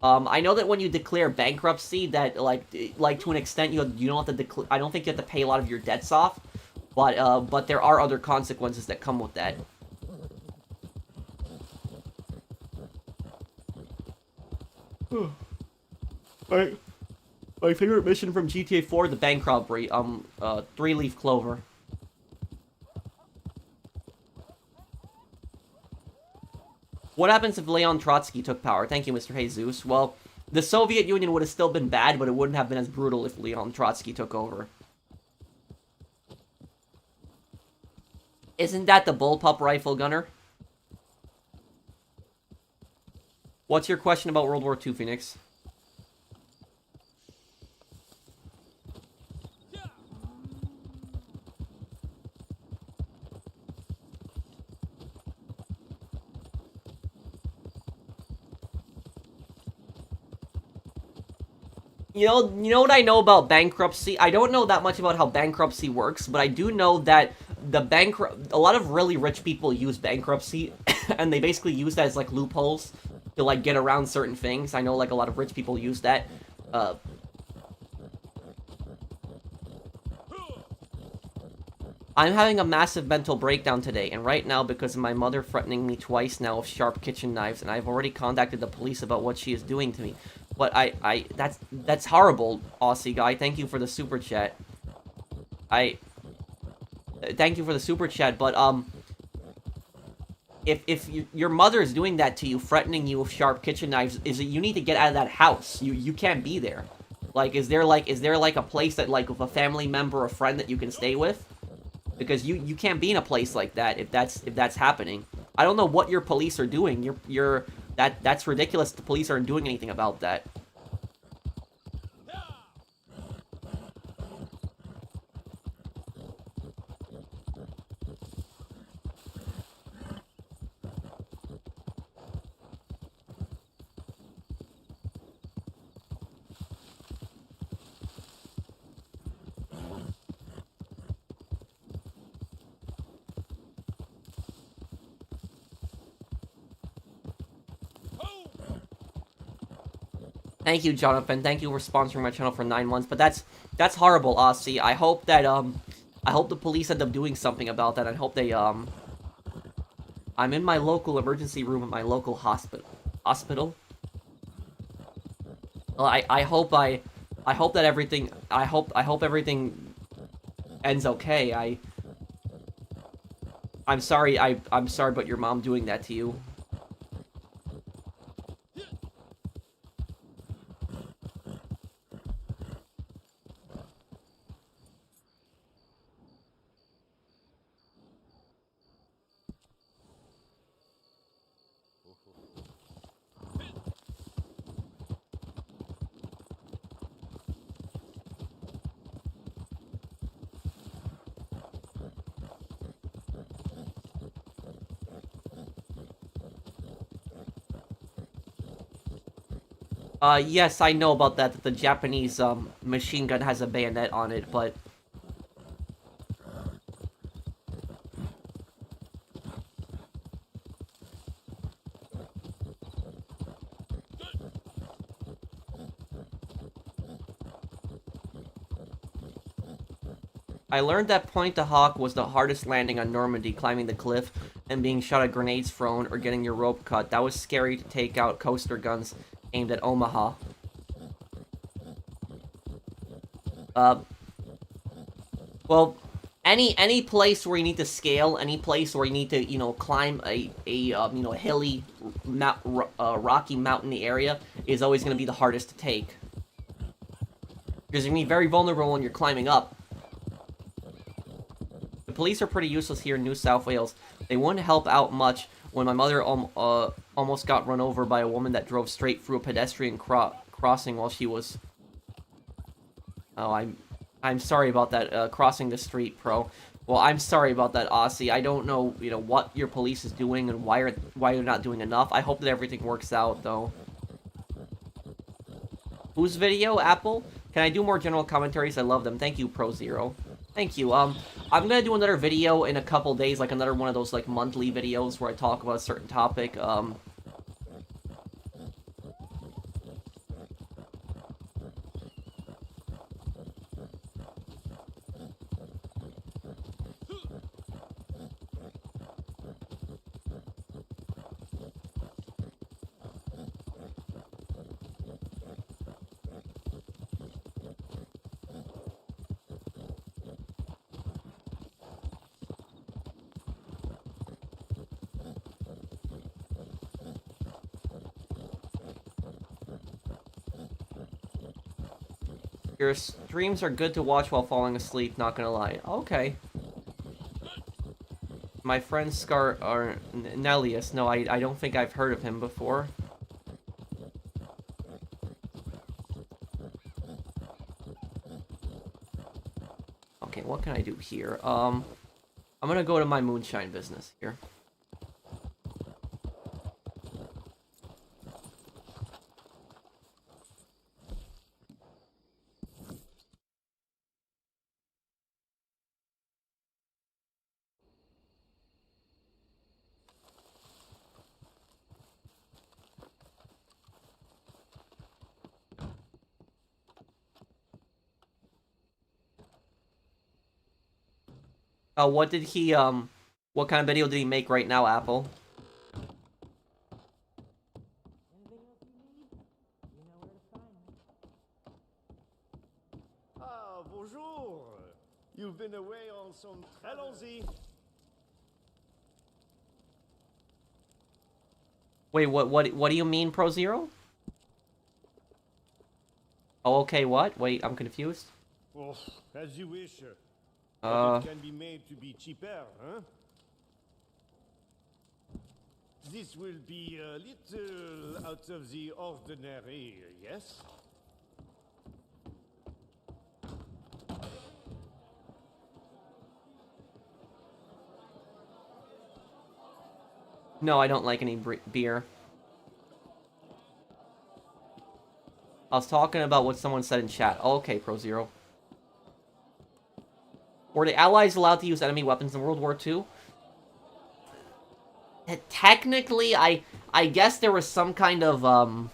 I know that when you declare bankruptcy, that, like to an extent, you don't have to I don't think you have to pay a lot of your debts off, but there are other consequences that come with that. My favorite mission from GTA 4, the bank robbery, 3-leaf clover. What happens if Leon Trotsky took power? Thank you, Mr. Jesus. Well, the Soviet Union would have still been bad, but it wouldn't have been as brutal if Leon Trotsky took over. Isn't that the bullpup rifle gunner? What's your question about World War II, Phoenix? You know what I know about bankruptcy? I don't know that much about how bankruptcy works, but I do know that a lot of really rich people use bankruptcy, and they basically use that as, like, loopholes to, like, get around certain things. I know, like, a lot of rich people use that. I'm having a massive mental breakdown today, and right now because of my mother threatening me twice now with sharp kitchen knives, and I've already contacted the police about what she is doing to me. But that's horrible, Aussie guy. Thank you for the super chat. Thank you for the super chat, but, if your mother is doing that to you, threatening you with sharp kitchen knives, you need to get out of that house. You can't be there. Like, is there like a place that, like, with a family member or friend that you can stay with? Because you can't be in a place like that if that's happening. I don't know what your police are doing. That's ridiculous. The police aren't doing anything about that. Thank you, Jonathan. Thank you for sponsoring my channel for 9 months. But that's horrible, Aussie. I hope that I hope the police end up doing something about that. I hope they I'm in my local emergency room at my local hospital. Well, I hope that everything I hope everything ends okay. I'm sorry I'm sorry about your mom doing that to you. Yes, I know about that the Japanese, machine gun has a bayonet on it, but... I learned that Point de Hawk was the hardest landing on Normandy, climbing the cliff, and being shot at grenades thrown, or getting your rope cut. That was scary to take out coaster guns aimed at Omaha. Well, any place where you need to scale, any place where you need to, you know, climb a hilly, rocky, mountainy area is always going to be the hardest to take. Because you're going to be very vulnerable when you're climbing up. The police are pretty useless here in New South Wales. They wouldn't help out much when my mother almost got run over by a woman that drove straight through a pedestrian crossing while she was... Oh, I'm sorry about that, crossing the street, Pro. Well, I'm sorry about that, Aussie. I don't know, you know, what your police is doing and why they're not doing enough. I hope that everything works out, though. Whose video? Apple? Can I do more general commentaries? I love them. Thank you, Pro Zero. Thank you. I'm gonna do another video in a couple days, like another one of those, like, monthly videos where I talk about a certain topic. Your streams are good to watch while falling asleep, not gonna lie. Okay. My friend Scar or Nellius. No, I don't think I've heard of him before. Okay, what can I do here? I'm gonna go to my moonshine business here. What did he, what kind of video did he make right now, Apple? Ah, bonjour. You've been away on some... Allons-y. Wait, what do you mean, Pro Zero? Oh, okay, what? Wait, I'm confused. Oh, as you wish. Uh, But it can be made to be cheaper, huh? This will be a little out of the ordinary, yes? no, I don't like any beer. I was talking about what someone said in chat. Oh, okay, Pro Zero. Were the Allies allowed to use enemy weapons in World War II? Technically, I guess there was some kind of,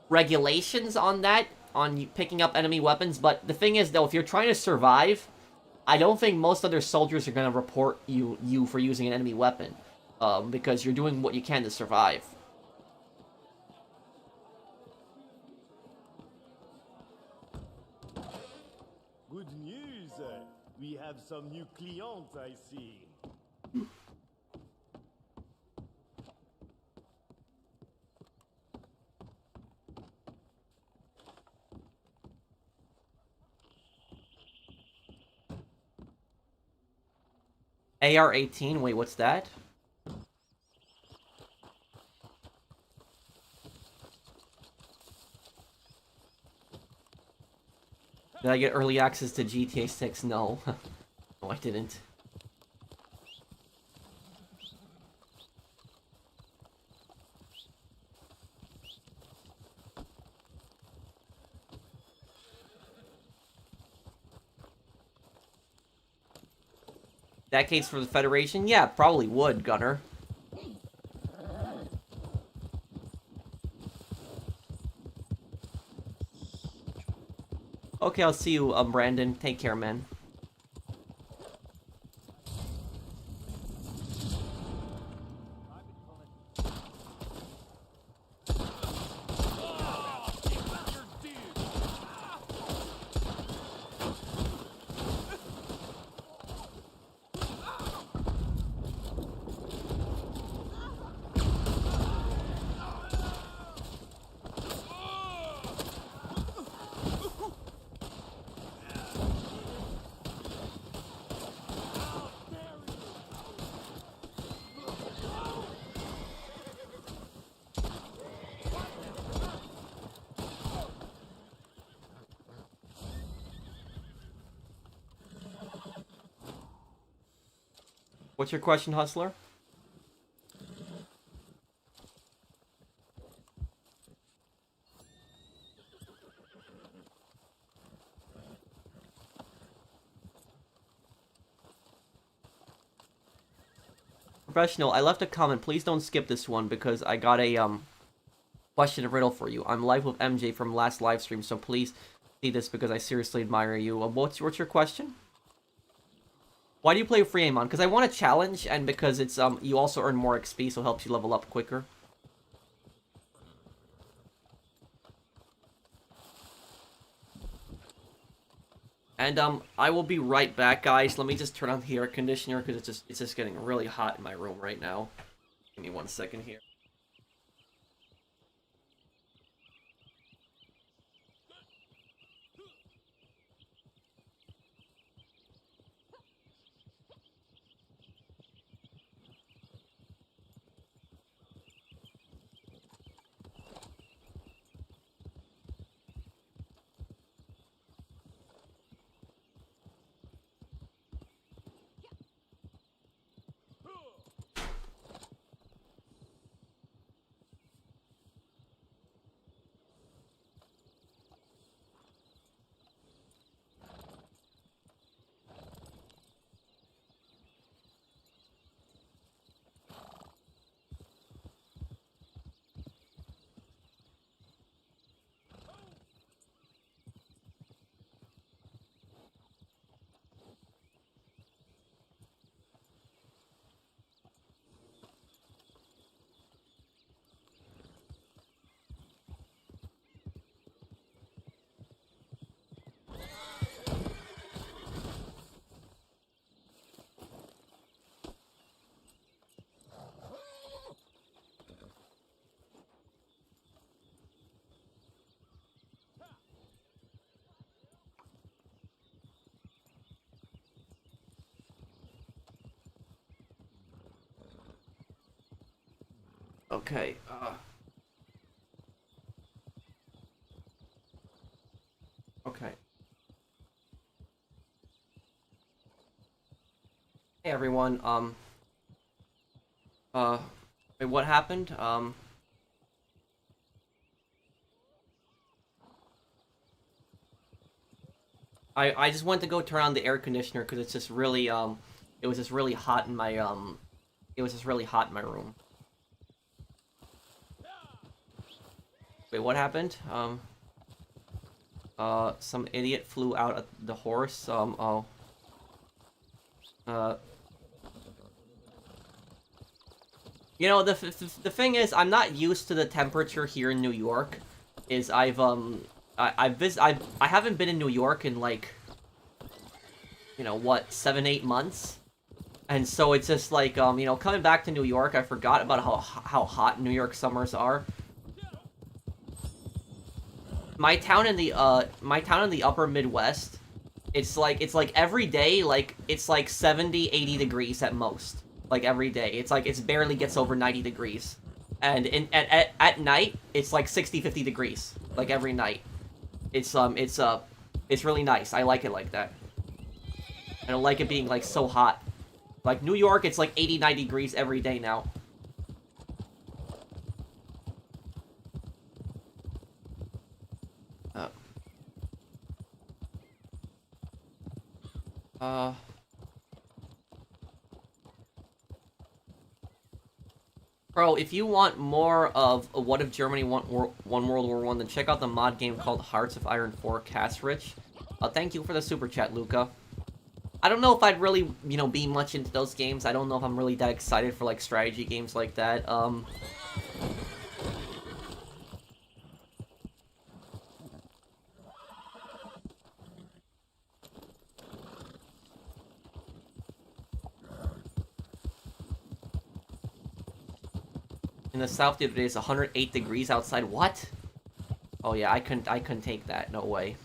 regulations on that, on picking up enemy weapons, but the thing is, though, if you're trying to survive, I don't think most other soldiers are going to report you for using an enemy weapon, because you're doing what you can to survive. Good news. We have some new clients, I see. AR-18, wait, what's that? Did I get early access to GTA 6? No. No, I didn't. That case for the Federation? Yeah, probably would, Gunner. Okay, I'll see you, Brandon. Take care, man. What's your question, Hustler? Professional, I left a comment. Please don't skip this one because I got a question riddle for you. I'm live with MJ from last live stream, so please see this because I seriously admire you. What's your question? Why do you play free Amon? Because I want a challenge, and because it's you also earn more XP, so it helps you level up quicker. And I will be right back, guys. Let me just turn on the air conditioner because it's just getting really hot in my room right now. Give me 1 second here. Okay, okay. Hey everyone, wait, what happened? I just went to go turn on the air conditioner because it's just really, it was just really hot in my, it was just really hot in my room. Wait, what happened? Some idiot flew out at the horse, oh. You know, the thing is, I'm not used to the temperature here in New York. I haven't been in New York in, like, you know, what, 7-8 months? And so it's just like, you know, coming back to New York, I forgot about how hot New York summers are. My town in the upper Midwest, it's like every day, like, it's like 70, 80 degrees at most. Like, every day. It's like, it barely gets over 90 degrees. And at night, it's like 60, 50 degrees. Like, every night. It's really nice. I like it like that. I don't like it being, like, so hot. Like, New York, it's like 80, 90 degrees every day now. Bro, if you want more of What If Germany won World War I, then check out the mod game called Hearts of Iron 4 Cast Rich. Thank you for the super chat, Luca. I don't know if I'd really, you know, be much into those games. I don't know if I'm really that excited for, like, strategy games like that. In the south the other day, it's 108 degrees outside. What? Oh yeah, I couldn't take that. No way.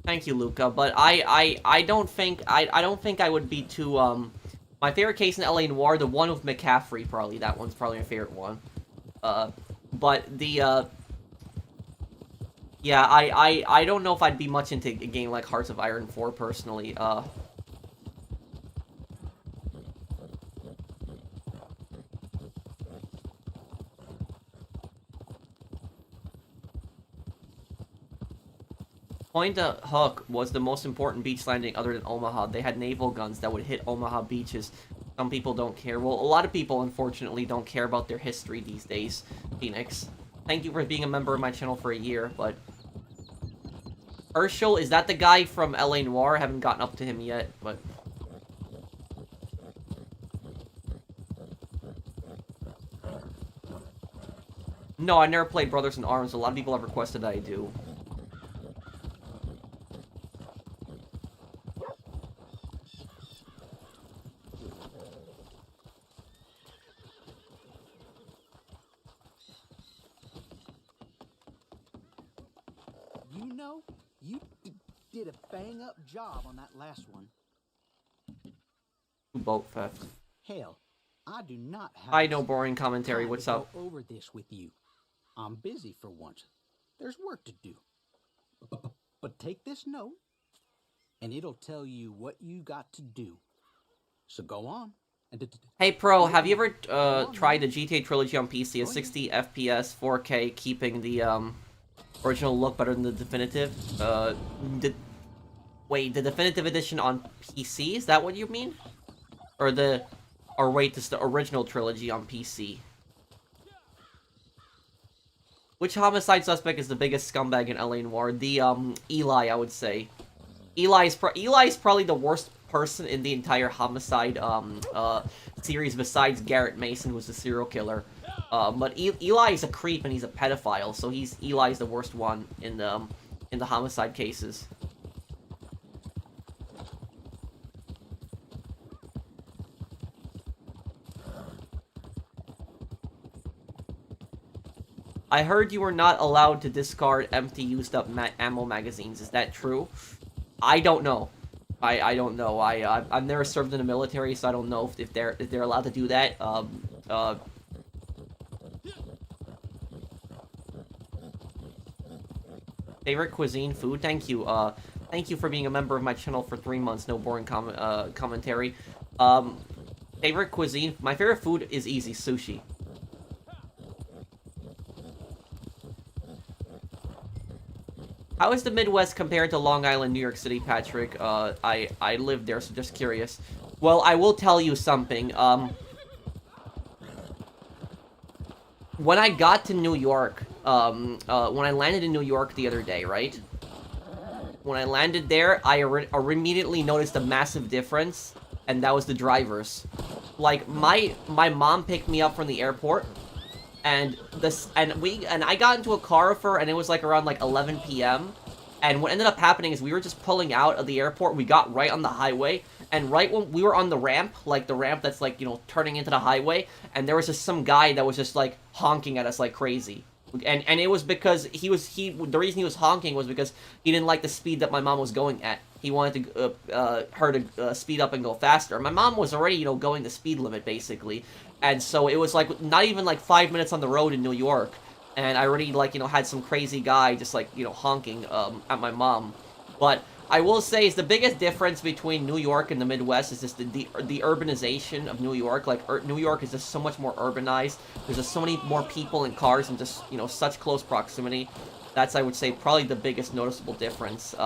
Thank you, Luca. But I don't think I would be too my favorite case in LA Noire, the one with McCaffrey, probably. That one's probably my favorite one. But the yeah, I don't know if I'd be much into a game like Hearts of Iron 4 personally. Point Hook was the most important beach landing other than Omaha. They had naval guns that would hit Omaha beaches. Some people don't care. Well, a lot of people, unfortunately, don't care about their history these days, Phoenix. Thank you for being a member of my channel for a year, but... Herschel, is that the guy from LA Noire? I haven't gotten up to him yet, but... No, I never played Brothers in Arms. A lot of people have requested that I do. You did a bang-up job on that last one. Boat theft. Hell, I do not have... I know, boring commentary. time What's to up? go over this with you. I'm busy for once. There's work to do. But take this note, and it'll tell you what you got to do. So go on. Hey Pro, have you ever tried the GTA trilogy on PC at 60 FPS, 4K, keeping the original look better than the definitive? Wait, the definitive edition on PC? Is that what you mean? Or wait, this the original trilogy on PC? Which homicide suspect is the biggest scumbag in LA Noire? The Eli, I would say. Eli's probably the worst person in the entire homicide series besides Garrett Mason, who's a serial killer. But Eli is a creep and he's a pedophile, so Eli's the worst one in the homicide cases. I heard you were not allowed to discard empty used up ammo magazines. Is that true? I don't know. I don't know. I've never served in the military, so I don't know if they're allowed to do that. Favorite cuisine, food. Thank you. Thank you for being a member of my channel for 3 months. No boring commentary. Favorite cuisine. My favorite food is easy. Sushi. How is the Midwest compared to Long Island, New York City, Patrick? I lived there, so just curious. Well, I will tell you something. When I got to New York, when I landed in New York the other day, right? When I landed there, I immediately noticed a massive difference, and that was the drivers. Like, my mom picked me up from the airport, and I got into a car with her, and it was like around like 11 p.m. And what ended up happening is we were just pulling out of the airport. We got right on the highway, and right when we were on the ramp, like the ramp that's like, you know, turning into the highway, and there was just some guy that was just like honking at us like crazy. And it was because the reason he was honking was because he didn't like the speed that my mom was going at. He wanted her to speed up and go faster. My mom was already, you know, going the speed limit basically. And so it was like not even like 5 minutes on the road in New York, and I already like, you know, had some crazy guy just like, you know, honking at my mom. But I will say is the biggest difference between New York and the Midwest is just the urbanization of New York. Like New York is just so much more urbanized. There's just so many more people and cars and just, you know, such close proximity. That's, I would say, probably the biggest noticeable difference.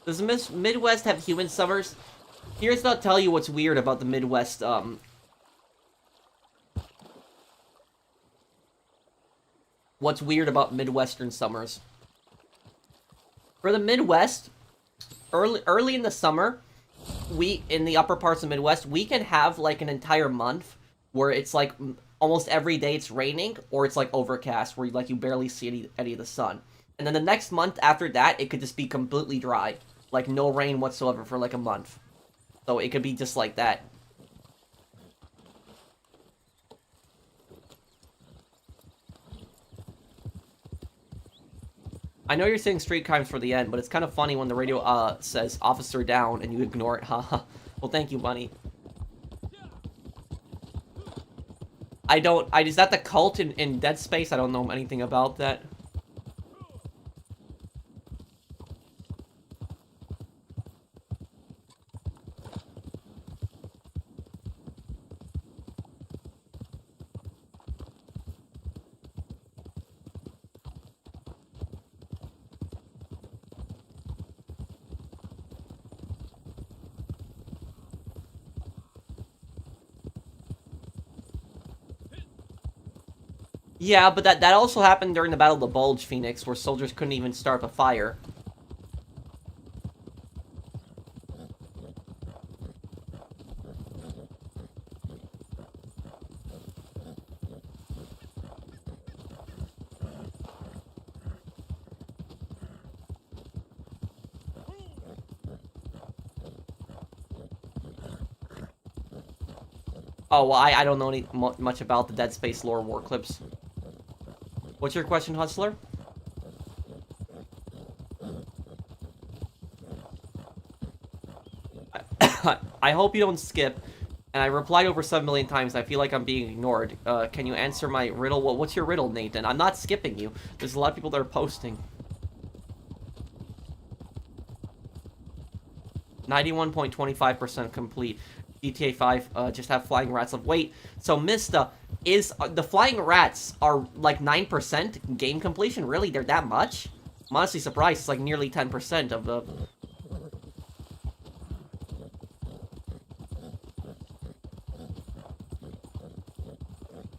Does the Midwest have humid summers? Here's not tell you what's weird about the Midwest, what's weird about Midwestern summers. For the Midwest, early in the summer, in the upper parts of the Midwest, we can have like an entire month where it's like almost every day it's raining, or it's like overcast, where like you barely see any of the sun. And then the next month after that, it could just be completely dry. Like, no rain whatsoever for, like, a month. So it could be just like that. I know you're saying street crimes for the end, but it's kind of funny when the radio, says, officer down, and you ignore it, haha. Well, thank you, Bunny. Is that the cult in Dead Space? I don't know anything about that. Yeah, but that also happened during the Battle of the Bulge, Phoenix, where soldiers couldn't even start a fire. Oh, well, I don't know much about the Dead Space lore war clips. What's your question, Hustler? I hope you don't skip. And I replied over 7 million times. I feel like I'm being ignored. Can you answer my riddle? What's your riddle, Nathan? I'm not skipping you. There's a lot of people that are posting. 91.25% complete. GTA 5 just have flying rats of wait. So Mista is the flying rats are like 9% game completion. Really, they're that much? I'm honestly surprised. It's like nearly 10% of the.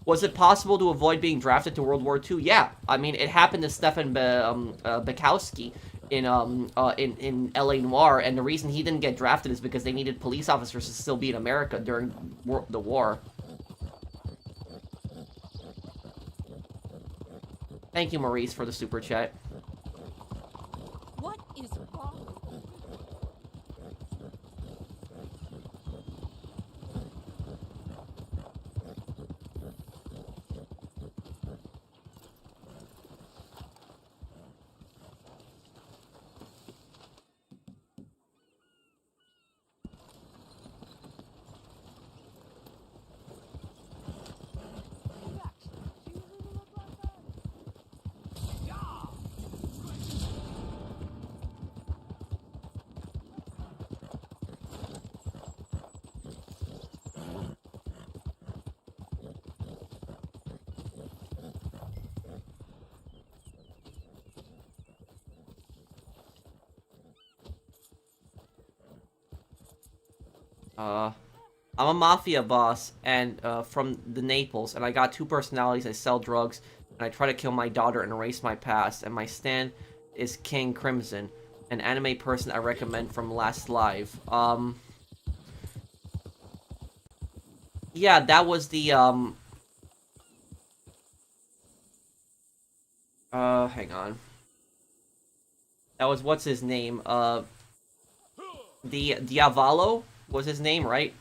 Was it possible to avoid being drafted to World War II? Yeah, I mean it happened to Stefan Bukowski in L.A. Noire, and the reason he didn't get drafted is because they needed police officers to still be in America during the war. Thank you, Maurice, for the super chat. What is wrong? I'm a mafia boss and from the Naples, and I got 2 personalities. I sell drugs, and I try to kill my daughter and erase my past. And my stand is King Crimson, an anime person I recommend from last live. Yeah, that was the hang on. That was what's his name? The Diavolo was his name, right?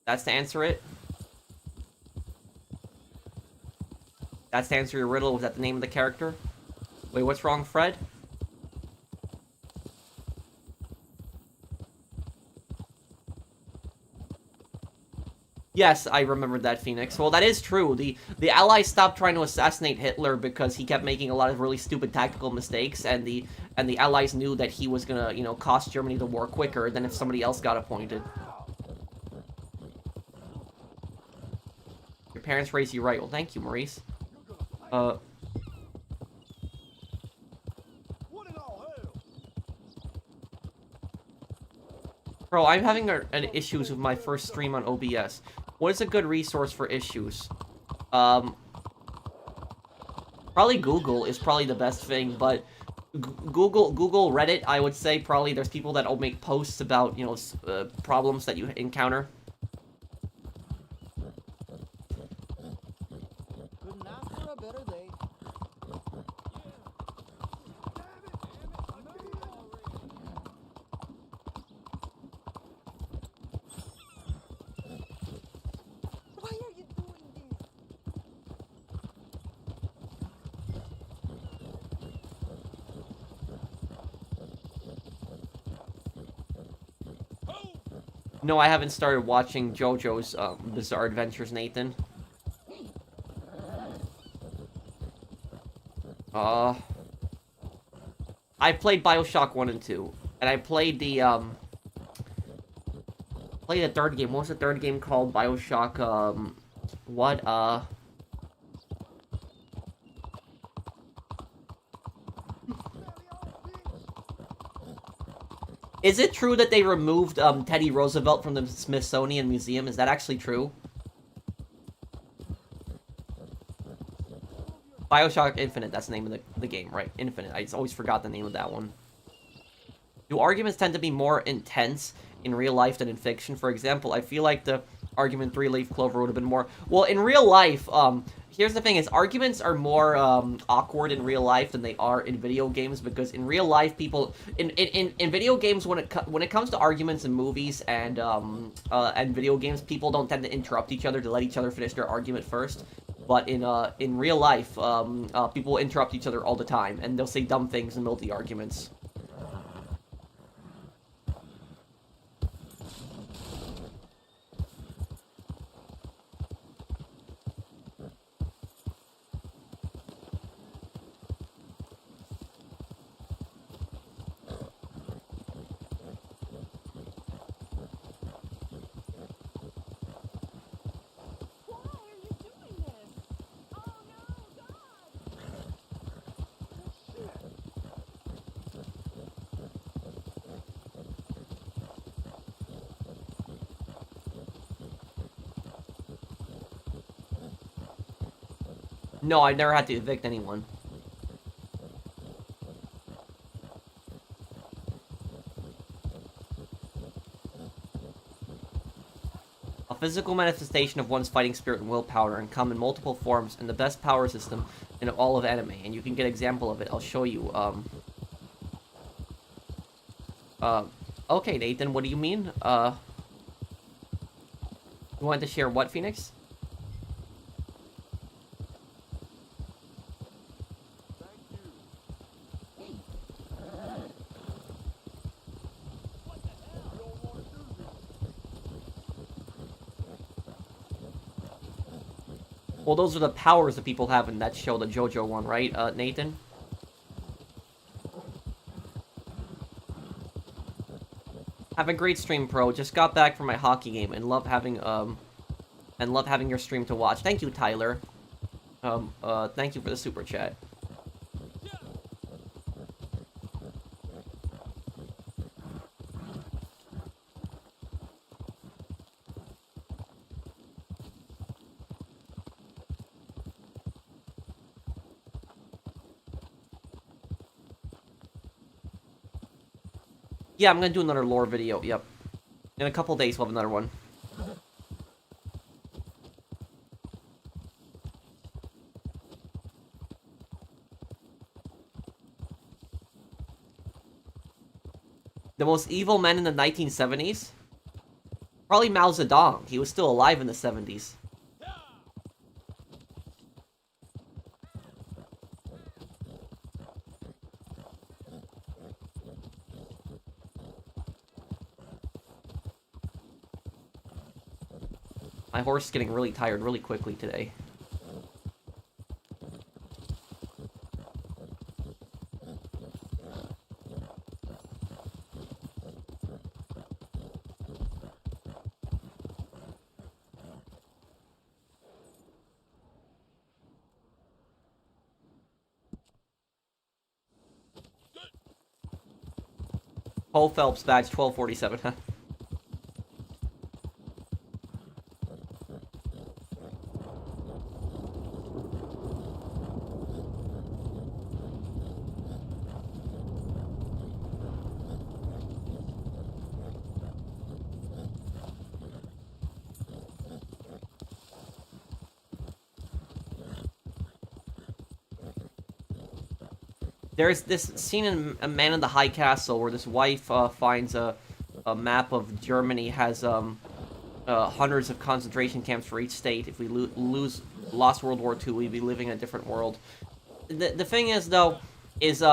That's to answer it. That's to answer your riddle. Was that the name of the character? Wait, what's wrong, Fred? Yes, I remembered that, Phoenix. Well, that is true. The Allies stopped trying to assassinate Hitler because he kept making a lot of really stupid tactical mistakes, and the Allies knew that he was gonna, you know, cost Germany the war quicker than if somebody else got appointed. Your parents raised you right. Well, thank you, Maurice. Bro, I'm having an issues with my first stream on OBS. What is a good resource for issues? Probably Google is probably the best thing, but Google Reddit, I would say probably there's people that will make posts about, you know, problems that you encounter. Couldn't ask for a better day. Why are you doing this? No, I haven't started watching JoJo's Bizarre Adventures, Nathan. I played BioShock 1 and 2, and I played the third game. What was the third game called? BioShock, Is it true that they removed Teddy Roosevelt from the Smithsonian Museum? Is that actually true? BioShock Infinite, that's the name of the game, right? Infinite. I always forgot the name of that one. Do arguments tend to be more intense in real life than in fiction? For example, I feel like the argument 3-leaf clover would have been more... Well, in real life, here's the thing, is arguments are more awkward in real life than they are in video games, because in real life, people... In video games, when it comes to arguments in movies and video games, people don't tend to interrupt each other to let each other finish their argument first. But in real life, people interrupt each other all the time, and they'll say dumb things in the middle of the arguments. No, I never had to evict anyone. A physical manifestation of one's fighting spirit and willpower and come in multiple forms and the best power system in all of anime. And you can get an example of it. I'll show you. Okay, Nathan, what do you mean? You wanted to share what, Phoenix? Well, those are the powers that people have in that show, the JoJo one, right, Nathan? Have a great stream, Pro. Just got back from my hockey game and love having your stream to watch. Thank you, Tyler. Thank you for the super chat. Yeah, I'm gonna do another lore video, yep. In a couple days, we'll have another one. The most evil man in the 1970s? Probably Mao Zedong. He was still alive in the 70s. My horse is getting really tired really quickly today. Paul Phelps badge 1247. There's this scene in A Man in the High Castle where this wife finds a map of Germany has hundreds of concentration camps for each state. If we lost World War II, we'd be living in a different world. The thing is, though, is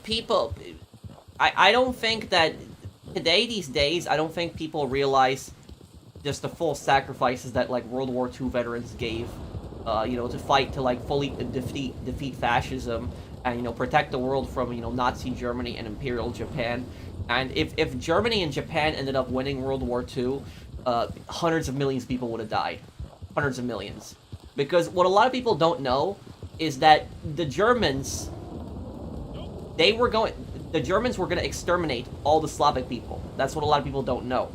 people... I don't think that today, these days, I don't think people realize just the full sacrifices that, like, World War II veterans gave, you know, to fight to, like, fully defeat fascism and, you know, protect the world from, you know, Nazi Germany and Imperial Japan. And if Germany and Japan ended up winning World War II, hundreds of millions of people would have died. Hundreds of millions. Because what a lot of people don't know is that the Germans, the Germans were going to exterminate all the Slavic people. That's what a lot of people don't know.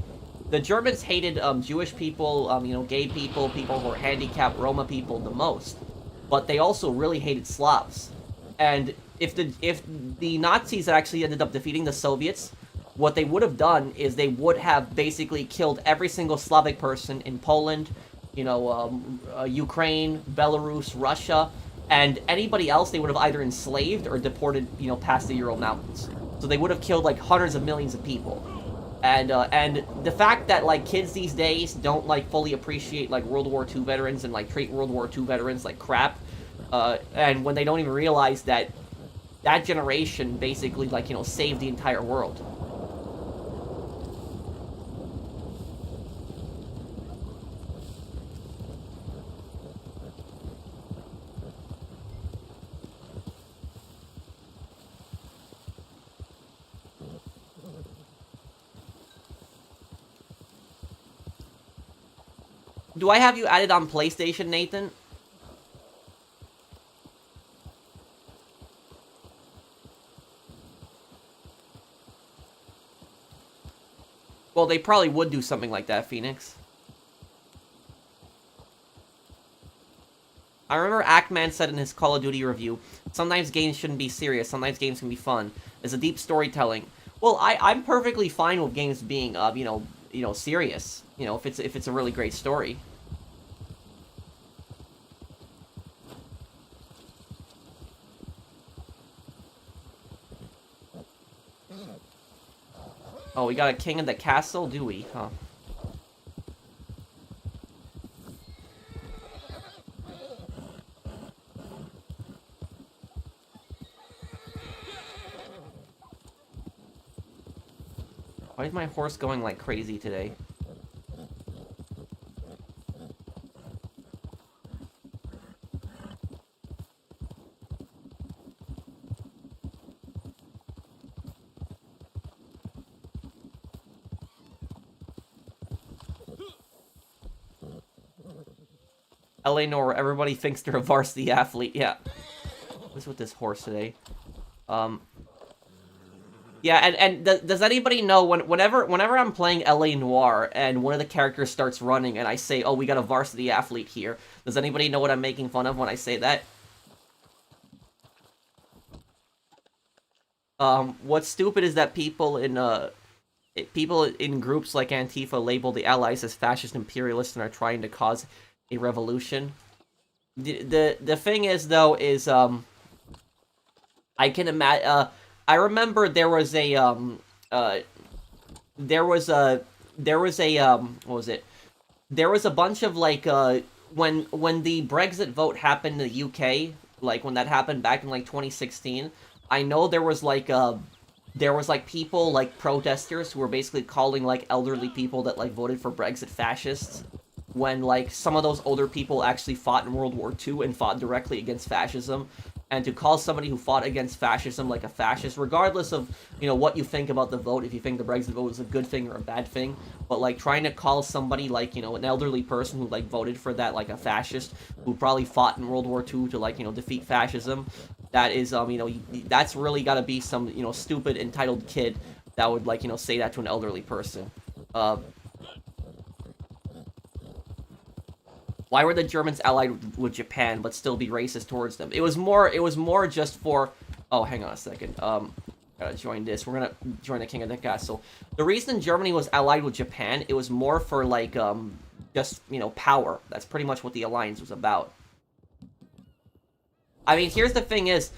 The Germans hated Jewish people, you know, gay people, people who were handicapped, Roma people the most. But they also really hated Slavs. And if the Nazis actually ended up defeating the Soviets, what they would have done is they would have basically killed every single Slavic person in Poland, you know, Ukraine, Belarus, Russia, and anybody else they would have either enslaved or deported, you know, past the Ural Mountains. So they would have killed like hundreds of millions of people. And the fact that like kids these days don't like fully appreciate like World War II veterans and like treat World War II veterans like crap. And when they don't even realize that that generation basically, like, you know, saved the entire world. Do I have you added on PlayStation, Nathan? Well, they probably would do something like that, Phoenix. I remember Ackman said in his Call of Duty review, sometimes games shouldn't be serious, sometimes games can be fun. There's a deep storytelling. Well, I'm perfectly fine with games being, serious. You know, if it's a really great story. Oh, we got a king in the castle, do we? Huh. Why is my horse going like crazy today? Eleanor, everybody thinks they're a varsity athlete. Yeah. What's with this horse today? Yeah, and does anybody know whenever I'm playing LA Noire and one of the characters starts running and I say, "Oh, we got a varsity athlete here." Does anybody know what I'm making fun of when I say that? What's stupid is that people in groups like Antifa label the Allies as fascist imperialists and are trying to cause a revolution. The thing is though is I can imagine. I remember there was a what was it? There was a bunch of like when the Brexit vote happened in the UK, like when that happened back in like 2016. I know there was like people like protesters who were basically calling like elderly people that like voted for Brexit fascists, when like some of those older people actually fought in World War II and fought directly against fascism. And to call somebody who fought against fascism like a fascist, regardless of, you know, what you think about the vote, if you think the Brexit vote was a good thing or a bad thing, but like trying to call somebody like, you know, an elderly person who like voted for that like a fascist, who probably fought in World War II to like, you know, defeat fascism, that is, that's really gotta be some, you know, stupid entitled kid that would like, you know, say that to an elderly person. Why were the Germans allied with Japan but still be racist towards them? It was more just for... Oh, hang on a second. Gotta join this. We're gonna join the King of the Castle. The reason Germany was allied with Japan, it was more for, like, just, you know, power. That's pretty much what the alliance was about. I mean, here's the thing is...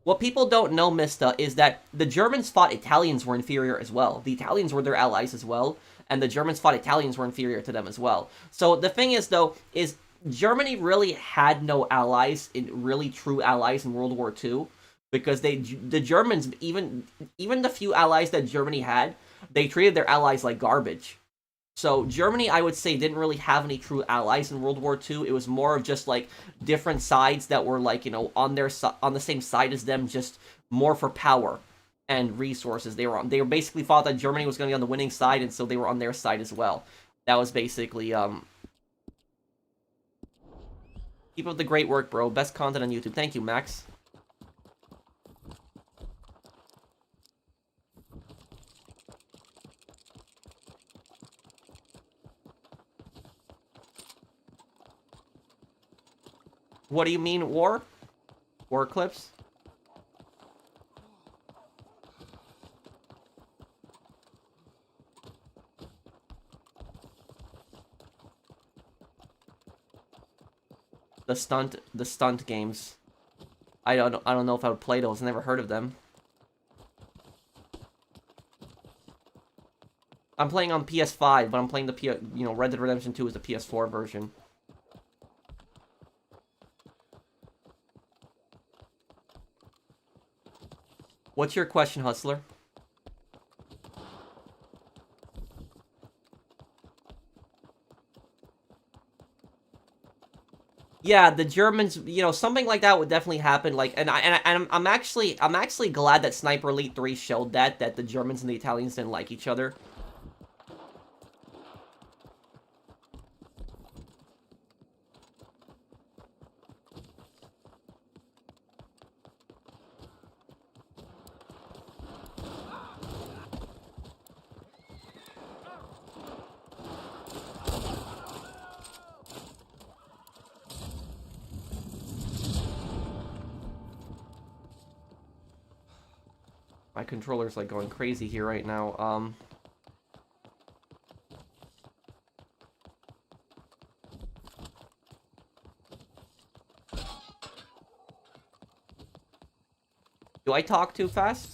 What people don't know, Mista, is that the Germans thought Italians were inferior as well. The Italians were their allies as well, and the Germans thought Italians were inferior to them as well. So the thing is, though, is Germany really had no allies, really true allies in World War II, because the Germans, even the few allies that Germany had, they treated their allies like garbage. So Germany, I would say, didn't really have any true allies in World War II. It was more of just like different sides that were like, you know, on the same side as them, just more for power and resources. They were basically thought that Germany was going to be on the winning side, and so they were on their side as well. That was basically keep up the great work, bro. Best content on YouTube. Thank you, Max. What do you mean, war? War clips? The stunt games. I don't know if I would play those. Never heard of them. I'm playing on PS5, but I'm playing the Red Dead Redemption 2 is the PS4 version. What's your question, Hustler? Yeah, the Germans, you know, something like that would definitely happen. Like, I'm actually glad that Sniper Elite 3 showed that the Germans and the Italians didn't like each other. My controller's like going crazy here right now. Do I talk too fast?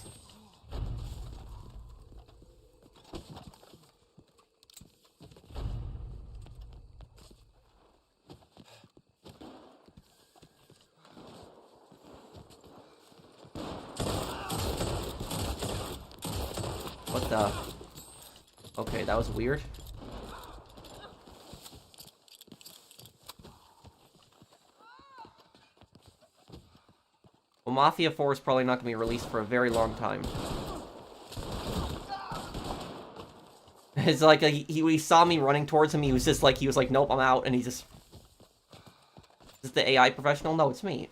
What the? Okay, that was weird. Well, Mafia 4 is probably not going to be released for a very long time. It's like, he saw me running towards him, he was like, nope, I'm out, and he just... Is this the AI professional? No, it's me.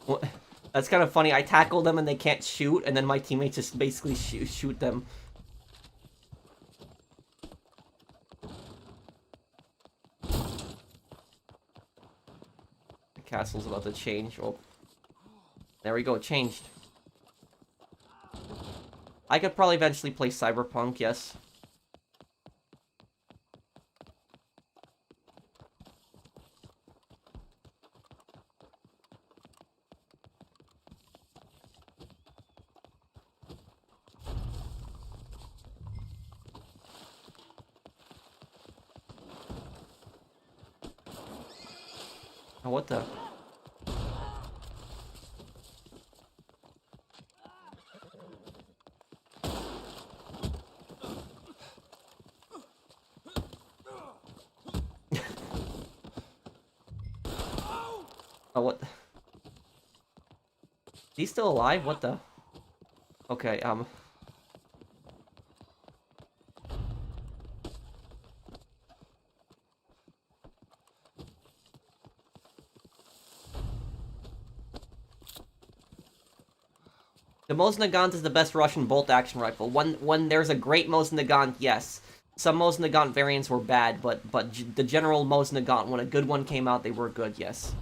Well, that's kind of funny. I tackle them and they can't shoot, and then my teammates just basically shoot them. The castle's about to change. Oh, there we go. It changed. I could probably eventually play Cyberpunk, yes. Oh, what the? Oh, what? He's still alive? What the? Okay, The Mosin Nagant is the best Russian bolt-action rifle. When there's a great Mosin Nagant, yes. Some Mosin Nagant variants were bad, but the general Mosin Nagant, when a good one came out, they were good, yes.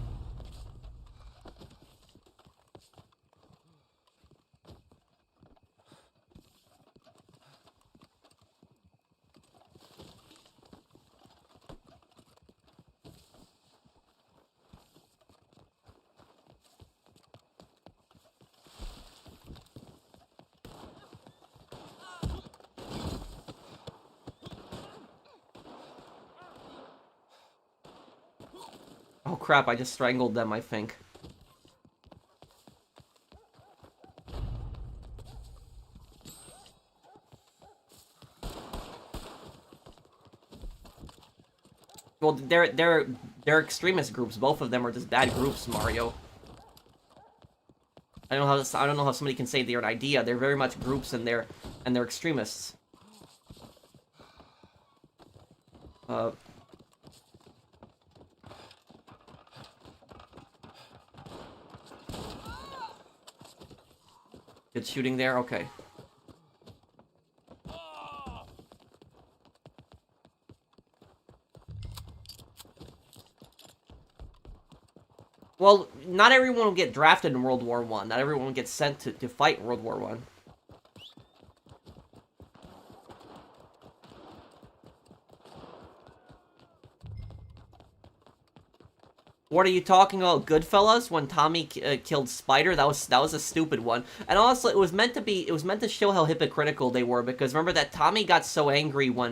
Oh crap, I just strangled them, I think. Well, they're extremist groups. Both of them are just bad groups, Mario. I don't know how somebody can say they're an idea. They're very much groups, and they're extremists. Good shooting there. Okay. Well, not everyone will get drafted in World War I. Not everyone will get sent to fight World War I. What are you talking about, Goodfellas? When Tommy killed Spider, that was a stupid one. And also, it was meant to show how hypocritical they were, because remember that Tommy got so angry when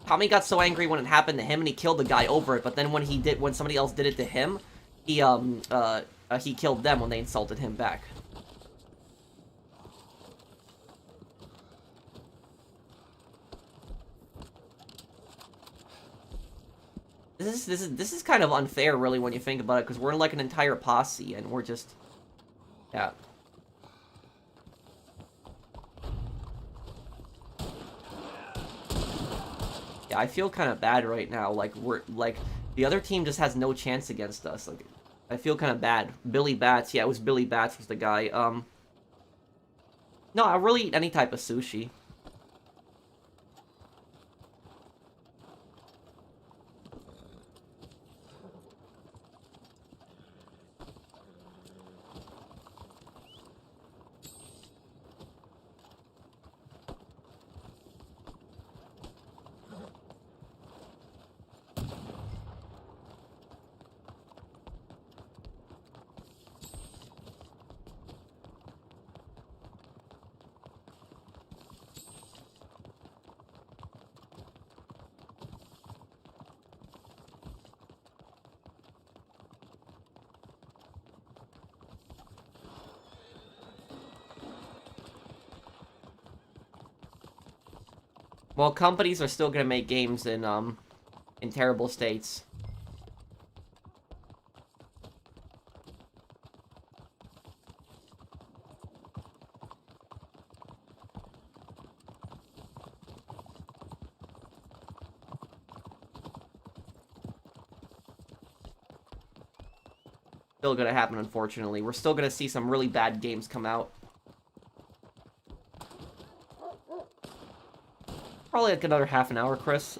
Tommy got so angry when it happened to him, and he killed the guy over it. But then when somebody else did it to him, he he killed them when they insulted him back. This is kind of unfair, really, when you think about it, because we're like an entire posse, and we're just... Yeah. Yeah, I feel kind of bad right now. Like, the other team just has no chance against us. Like, I feel kind of bad. Billy Bats, yeah, it was Billy Bats was the guy. No, I'll really eat any type of sushi. Well, companies are still gonna make games in terrible states. Still gonna happen, unfortunately. We're still gonna see some really bad games come out. Probably like another half an hour, Chris.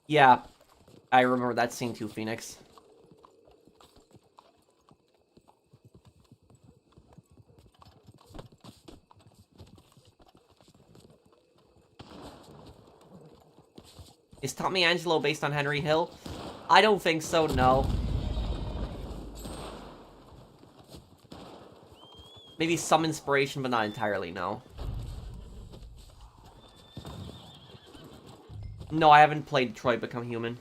Yeah, I remember that scene too, Phoenix. Is Tommy Angelo based on Henry Hill? I don't think so, no. Maybe some inspiration, but not entirely, no. No, I haven't played Detroit Become Human.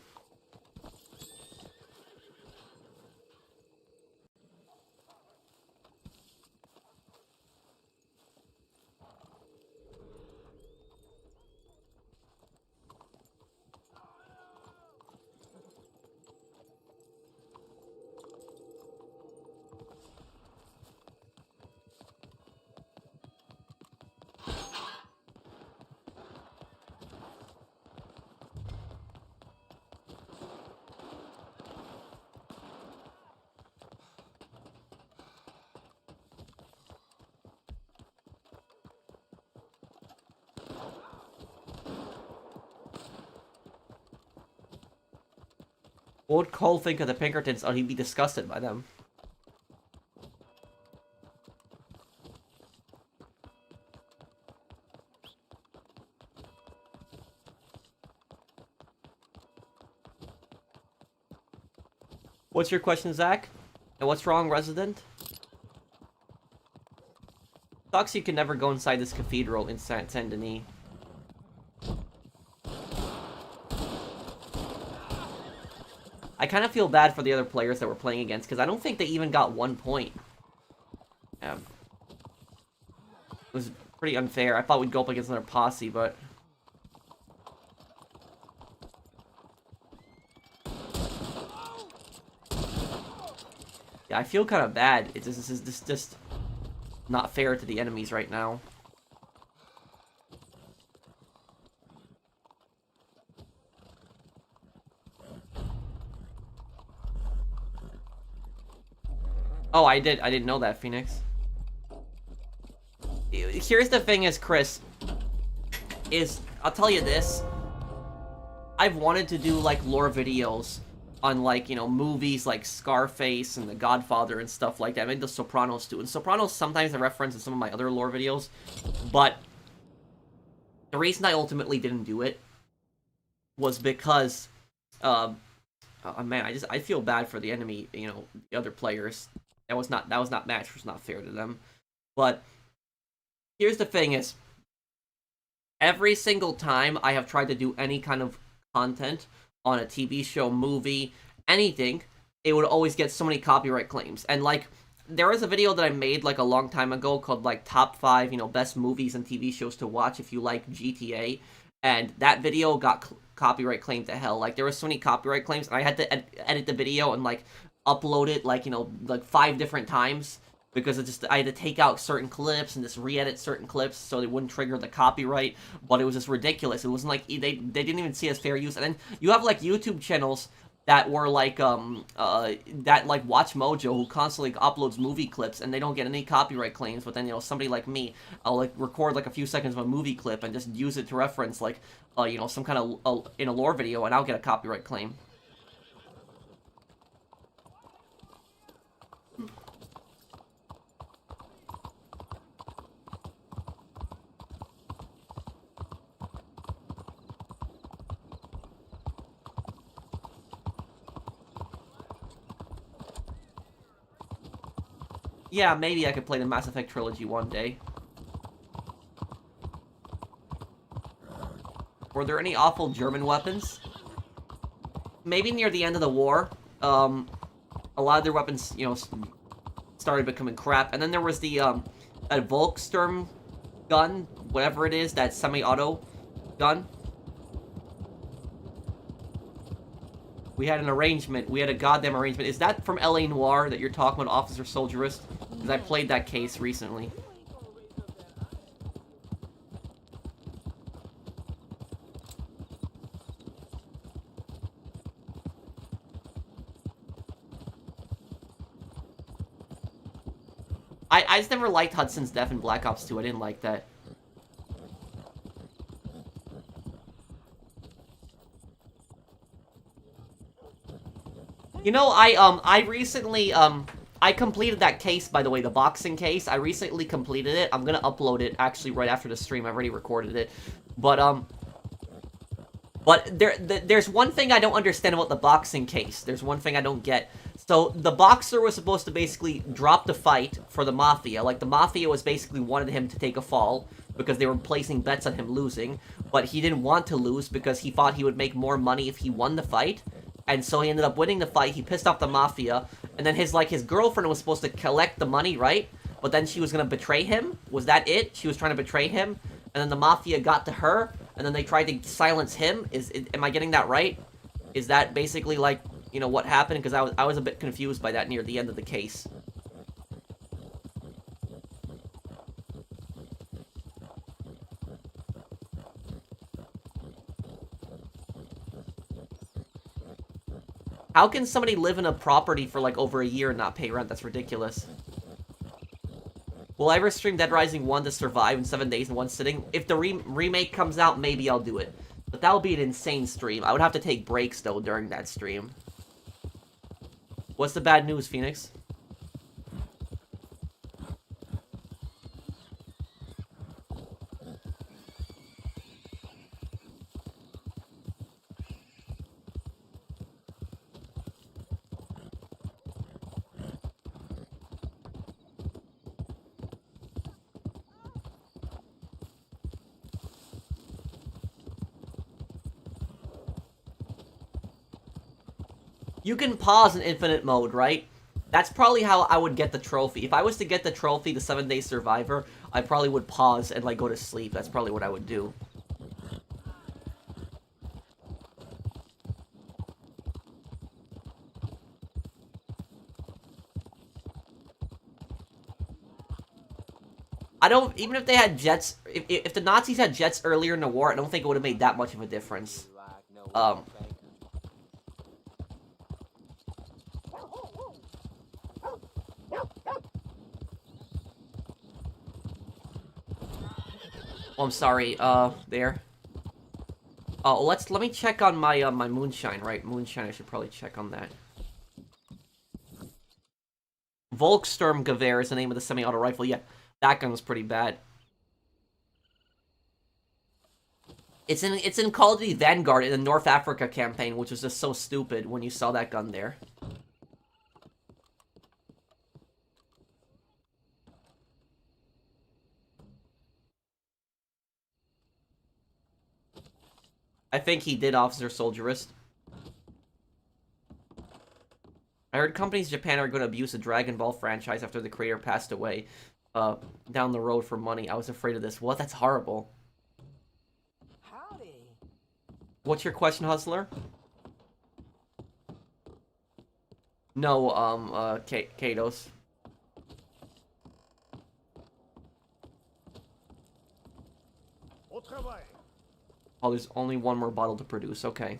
What would Cole think of the Pinkertons? Oh, he'd be disgusted by them. What's your question, Zach? And what's wrong, Resident? Sucks you can never go inside this cathedral in Saint Denis. I kind of feel bad for the other players that we're playing against, because I don't think they even got 1 point. It was pretty unfair. I thought we'd go up against another posse, but... Yeah, I feel kind of bad. It's just not fair to the enemies right now. Oh, I didn't know that, Phoenix. Here's the thing is, Chris, I'll tell you this. I've wanted to do like lore videos on like, you know, movies like Scarface and The Godfather and stuff like that. I made The Sopranos too. And Sopranos sometimes I reference in some of my other lore videos, but the reason I ultimately didn't do it was because, oh man, I feel bad for the enemy, you know, the other players. That was not match, was not fair to them. But here's the thing is, every single time I have tried to do any kind of content on a TV show, movie, anything, it would always get so many copyright claims. And like, there was a video that I made like a long time ago called like top 5, you know, best movies and TV shows to watch if you like GTA, and that video got copyright claimed to hell. Like, there was so many copyright claims, and I had to edit the video and like upload it like, you know, like 5 different times, because it just, I had to take out certain clips and just re-edit certain clips so they wouldn't trigger the copyright. But it was just ridiculous. It wasn't like they didn't even see it as fair use. And then you have like YouTube channels that were like that like Watch Mojo, who constantly uploads movie clips and they don't get any copyright claims. But then, you know, somebody like me, I'll like record like a few seconds of a movie clip and just use it to reference like you know, some kind of in a lore video, and I'll get a copyright claim. Yeah, maybe I could play the Mass Effect trilogy one day. Were there any awful German weapons? Maybe near the end of the war, a lot of their weapons, you know, started becoming crap. And then there was the, that Volksturm gun, whatever it is, that semi-auto gun. We had an arrangement. We had a goddamn arrangement. Is that from L.A. Noire that you're talking about, Officer Soldierist? Because I played that case recently. I just never liked Hudson's death in Black Ops 2. I didn't like that. You know, I recently, I completed that case, by the way, the boxing case. I recently completed it. I'm gonna upload it, actually, right after the stream. I've already recorded it. But there's one thing I don't understand about the boxing case. There's one thing I don't get. So, the boxer was supposed to basically drop the fight for the Mafia. Like, the Mafia was basically wanted him to take a fall, because they were placing bets on him losing. But he didn't want to lose, because he thought he would make more money if he won the fight. And so he ended up winning the fight. He pissed off the Mafia. And then his girlfriend was supposed to collect the money, right? But then she was going to betray him. Was that it? She was trying to betray him. And then the Mafia got to her. And then they tried to silence him. Am I getting that right? Is that basically, like, you know, what happened? Because I was a bit confused by that near the end of the case. How can somebody live in a property for like over a year and not pay rent? That's ridiculous. Will I ever stream Dead Rising 1 to survive in 7 days in one sitting? If the remake comes out, maybe I'll do it. But that would be an insane stream. I would have to take breaks, though, during that stream. What's the bad news, Phoenix? You can pause in infinite mode, right? That's probably how I would get the trophy. If I was to get the trophy, the 7-day survivor, I probably would pause and, like, go to sleep. That's probably what I would do. I don't, even if they had jets, if the Nazis had jets earlier in the war, I don't think it would have made that much of a difference. Oh, I'm sorry, there. Oh, let me check on my my Moonshine, right? Moonshine, I should probably check on that. Volksturmgewehr is the name of the semi-auto rifle. Yeah, that gun was pretty bad. It's in Call of Duty Vanguard in the North Africa campaign, which was just so stupid when you saw that gun there. I think he did, Officer Soldierist. I heard companies in Japan are going to abuse the Dragon Ball franchise after the creator passed away down the road for money. I was afraid of this. What? That's horrible. Howdy. What's your question, Hustler? No, Katos. Au travail. Oh, there's only one more bottle to produce. Okay.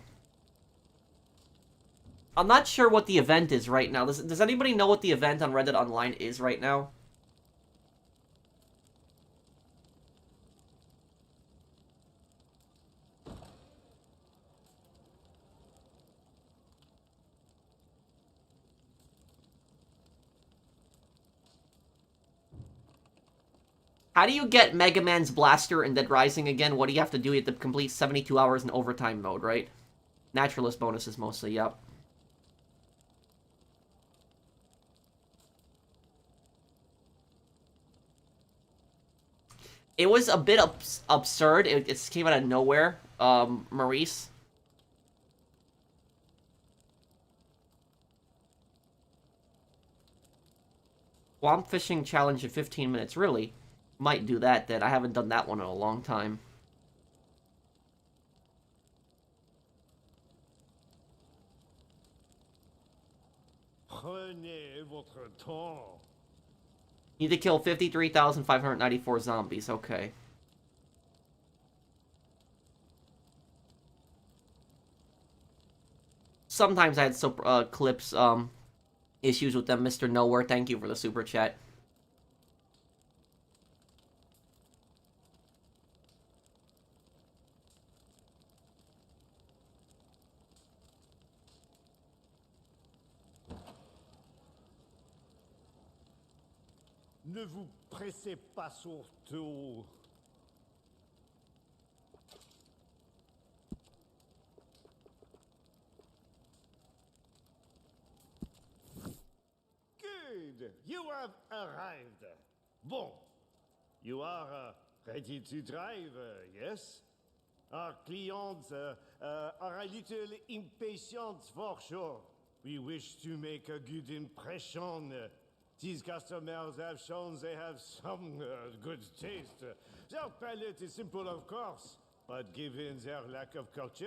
I'm not sure what the event is right now. Does anybody know what the event on Reddit Online is right now? How do you get Mega Man's blaster in Dead Rising again? What do you have to do? You have to complete 72 hours in overtime mode, right? Naturalist bonuses mostly, yep. It was a bit absurd. It came out of nowhere, Maurice. Swamp fishing challenge in 15 minutes, really? Might do that then. I haven't done that one in a long time. Prenez votre temps. Need to kill 53,594 zombies. Okay. Sometimes I had clips, issues with them. Mr. Nowhere, thank you for the super chat. Ne vous pressez pas surtout. Good. You have arrived. Bon. You are ready to drive, yes? Our clients are a little impatient for sure. We wish to make a good impression. These customers have shown they have some good taste. Their palate is simple, of course, but given their lack of culture,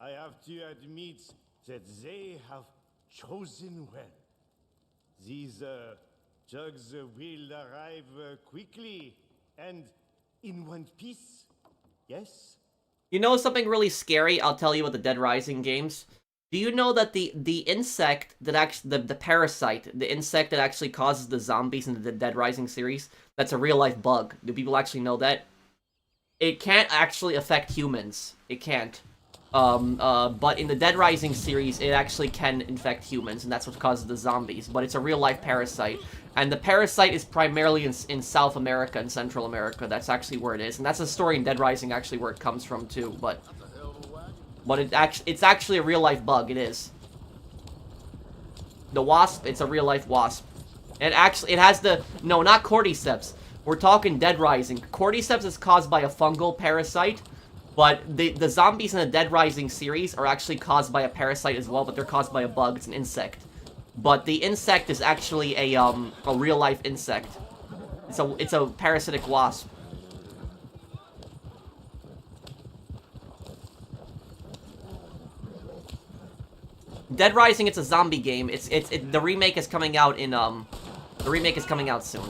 I have to admit that they have chosen well. These jugs will arrive quickly and in one piece. Yes? You know something really scary? I'll tell you about the Dead Rising games. Do you know that the insect that actually the parasite, the insect that actually causes the zombies in the Dead Rising series, that's a real life bug? Do people actually know that? It can't actually affect humans. It can't. But in the Dead Rising series, it actually can infect humans, and that's what causes the zombies. But it's a real life parasite, and the parasite is primarily in South America and Central America. That's actually where it is, and that's a story in Dead Rising actually where it comes from too. But it's actually a real life bug. It is. The wasp, it's a real life wasp. And actually, it has no, not cordyceps. We're talking Dead Rising. Cordyceps is caused by a fungal parasite, but the zombies in the Dead Rising series are actually caused by a parasite as well, but they're caused by a bug. It's an insect. But the insect is actually a real life insect. It's a parasitic wasp. Dead Rising, it's a zombie game. The remake is coming out in the remake is coming out soon.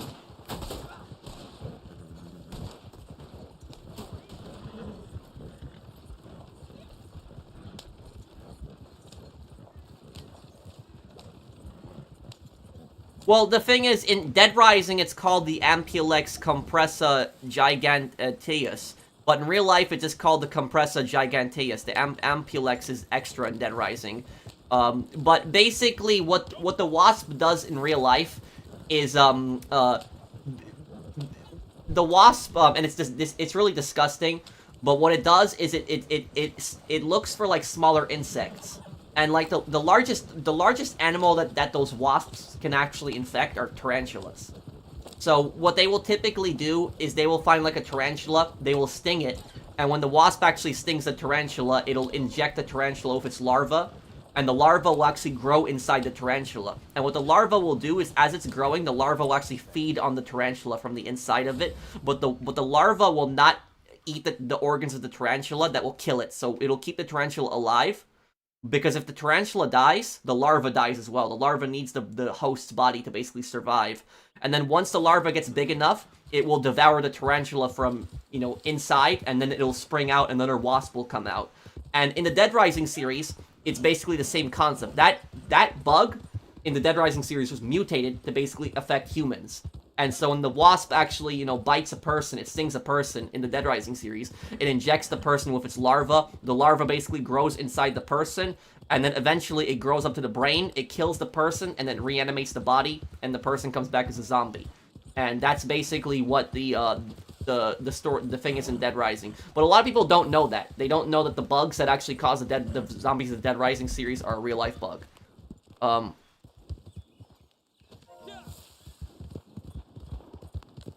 Well, the thing is, in Dead Rising, it's called the Ampulex Compressa Giganteus. But in real life, it's just called the Compressa Giganteus. The Ampulex is extra in Dead Rising. But basically, what the Wasp does in real life is, the Wasp, and it's really disgusting, but what it does is it looks for, like, smaller insects. And, like, the largest animal that those wasps can actually infect are tarantulas. So what they will typically do is they will find, like, a tarantula, they will sting it, and when the wasp actually stings the tarantula, it'll inject the tarantula with its larva, and the larva will actually grow inside the tarantula. And what the larva will do is, as it's growing, the larva will actually feed on the tarantula from the inside of it, but the larva will not eat the organs of the tarantula. That will kill it, so it'll keep the tarantula alive. Because if the tarantula dies, the larva dies as well. The larva needs the host's body to basically survive. And then once the larva gets big enough, it will devour the tarantula from, you know, inside, and then it'll spring out, and then another wasp will come out. And in the Dead Rising series, it's basically the same concept. That bug in the Dead Rising series was mutated to basically affect humans. And so when the wasp actually, you know, bites a person, it stings a person in the Dead Rising series, it injects the person with its larva. The larva basically grows inside the person, and then eventually it grows up to the brain, it kills the person, and then reanimates the body, and the person comes back as a zombie. And that's basically what the thing is in Dead Rising. But a lot of people don't know that. They don't know that the bugs that actually cause the zombies of the Dead Rising series are a real life bug.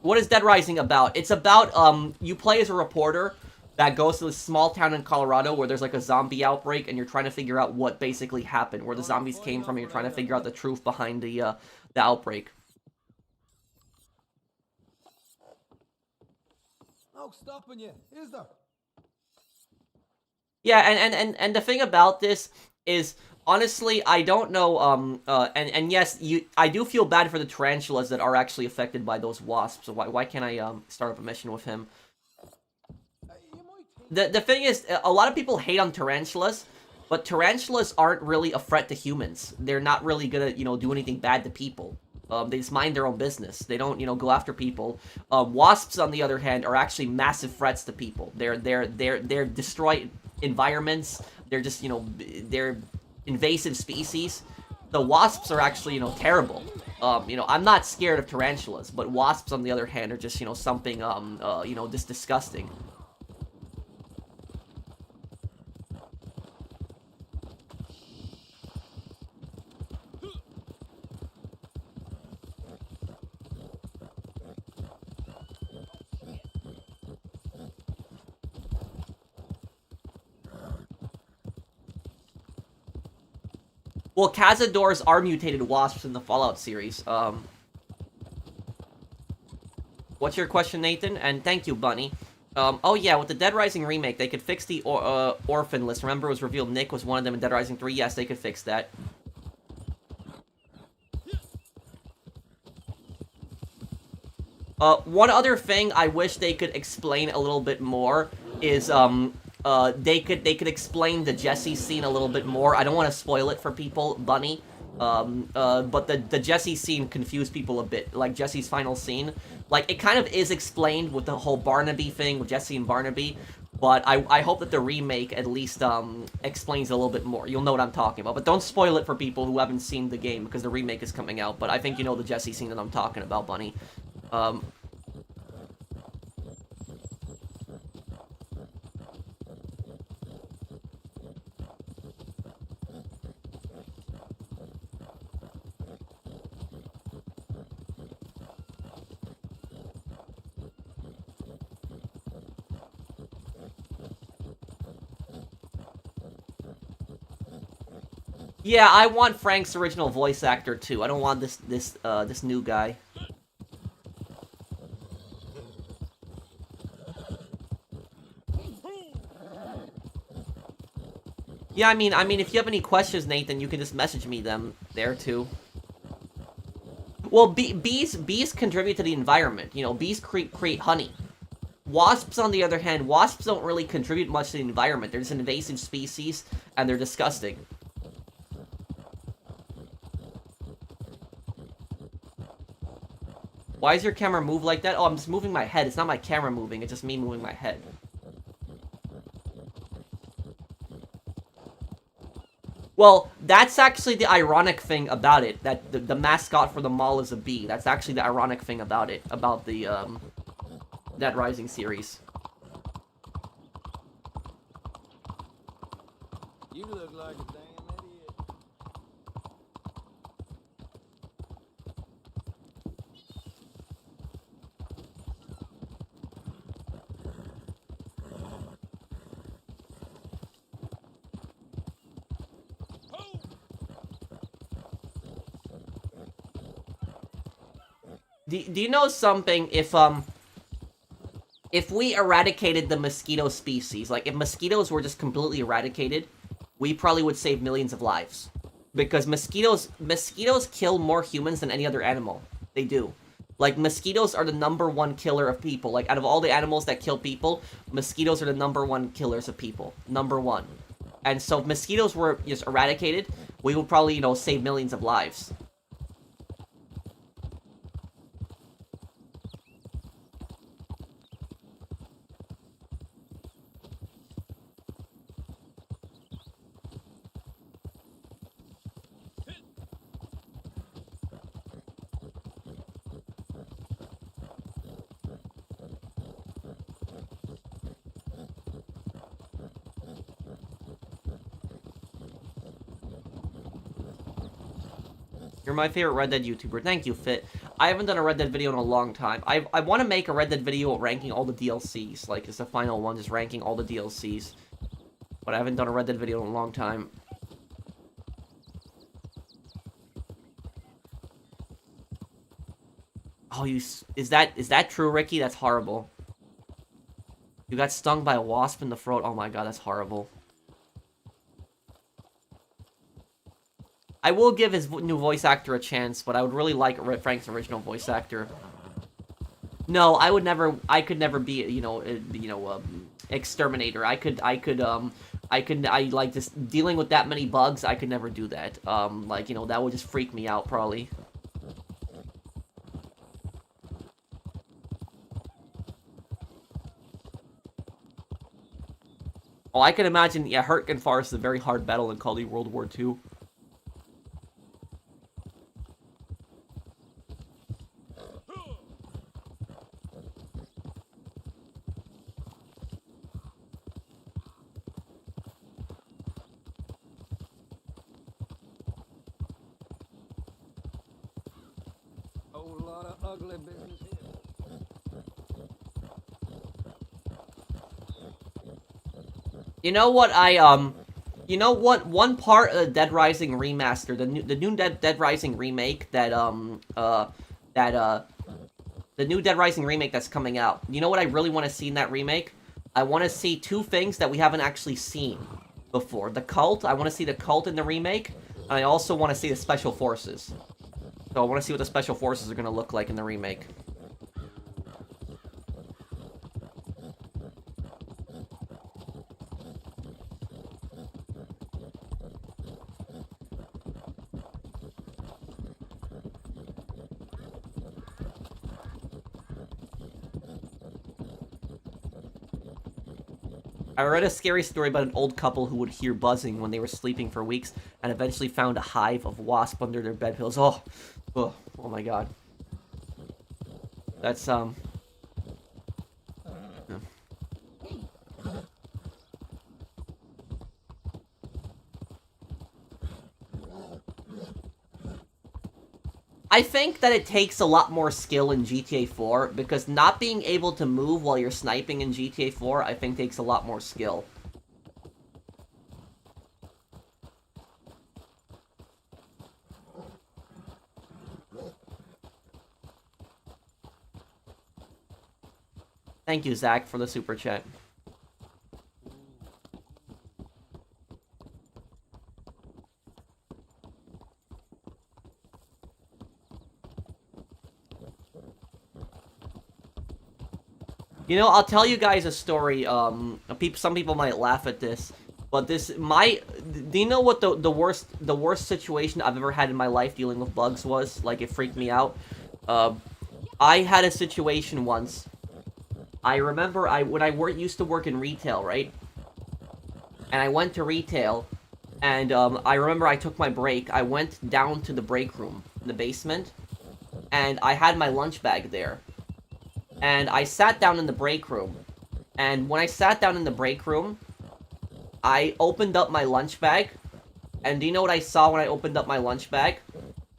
What is Dead Rising about? It's about, you play as a reporter that goes to this small town in Colorado where there's, like, a zombie outbreak, and you're trying to figure out what basically happened, where the zombies came from, and you're trying to figure out the truth behind the outbreak. No stopping you, is there? Yeah, and the thing about this is, honestly, I don't know, and yes, I do feel bad for the tarantulas that are actually affected by those wasps, so why can't I, start up a mission with him? The thing is, a lot of people hate on tarantulas, but tarantulas aren't really a threat to humans. They're not really gonna, you know, do anything bad to people. They just mind their own business. They don't, you know, go after people. Wasps, on the other hand, are actually massive threats to people. They're destroy environments. They're just, you know, they're invasive species. The wasps are actually, you know, terrible. You know, I'm not scared of tarantulas, but wasps, on the other hand, are just, you know, something, you know, just disgusting. Well, cazadors are mutated wasps in the Fallout series. What's your question, Nathan? And thank you, Bunny. Oh yeah, with the Dead Rising remake, they could fix the orphan list. Remember, it was revealed Nick was one of them in Dead Rising 3? Yes, they could fix that. One other thing I wish they could explain a little bit more is, they could explain the Jesse scene a little bit more. I don't want to spoil it for people, Bunny. But the Jesse scene confused people a bit. Like, Jesse's final scene. Like, it kind of is explained with the whole Barnaby thing, with Jesse and Barnaby. But I hope that the remake at least, explains a little bit more. You'll know what I'm talking about. But don't spoil it for people who haven't seen the game, because the remake is coming out. But I think you know the Jesse scene that I'm talking about, Bunny. Yeah, I want Frank's original voice actor too. I don't want this new guy. Yeah, I mean, if you have any questions, Nathan, you can just message me them there too. Well, bees contribute to the environment. You know, bees create honey. Wasps, on the other hand, wasps don't really contribute much to the environment. They're just an invasive species, and they're disgusting. Why does your camera move like that? Oh, I'm just moving my head. It's not my camera moving, it's just me moving my head. Well, that's actually the ironic thing about it. That the mascot for the mall is a bee. That's actually the ironic thing about it. About the, Dead Rising series. You look like a damn idiot. Do you know something? If we eradicated the mosquito species, like if mosquitoes were just completely eradicated, we probably would save millions of lives. Because mosquitoes kill more humans than any other animal. They do. Like, mosquitoes are the #1 killer of people. Like, out of all the animals that kill people, mosquitoes are the #1 killers of people. #1. And so if mosquitoes were just eradicated, we would probably, you know, save millions of lives. You're my favorite Red Dead YouTuber. Thank you, Fit. I haven't done a Red Dead video in a long time. I want to make a Red Dead video ranking all the DLCs. Like, it's the final one, just ranking all the DLCs. But I haven't done a Red Dead video in a long time. Oh, is that true, Ricky? That's horrible. You got stung by a wasp in the throat. Oh my god, that's horrible. I will give his new voice actor a chance, but I would really like Frank's original voice actor. No, I could never be, exterminator. I like just dealing with that many bugs. I could never do that. That would just freak me out, probably. Oh, I can imagine, yeah, Hurtgen Forest is a very hard battle in Call of Duty World War II. Whole lot of ugly business here. You know what one part of the Dead Rising remaster, the new Dead Rising remake the new Dead Rising remake that's coming out. You know what I really want to see in that remake? I want to see two things that we haven't actually seen before. The cult, I want to see the cult in the remake, and I also want to see the special forces. So I want to see what the special forces are going to look like in the remake. I read a scary story about an old couple who would hear buzzing when they were sleeping for weeks and eventually found a hive of wasp under their bed pillows. Oh my god. That's, yeah. I think that it takes a lot more skill in GTA 4, because not being able to move while you're sniping in GTA 4, I think takes a lot more skill. Thank you, Zach, for the super chat. You know, I'll tell you guys a story. Some people might laugh at this, but do you know what the worst situation I've ever had in my life dealing with bugs was? Like, it freaked me out. I had a situation once. I remember when I used to work in retail, right? And I went to retail, And I remember I took my break. I went down to the break room in the basement, and I had my lunch bag there. And I sat down in the break room. And when I sat down in the break room, I opened up my lunch bag. And do you know what I saw when I opened up my lunch bag?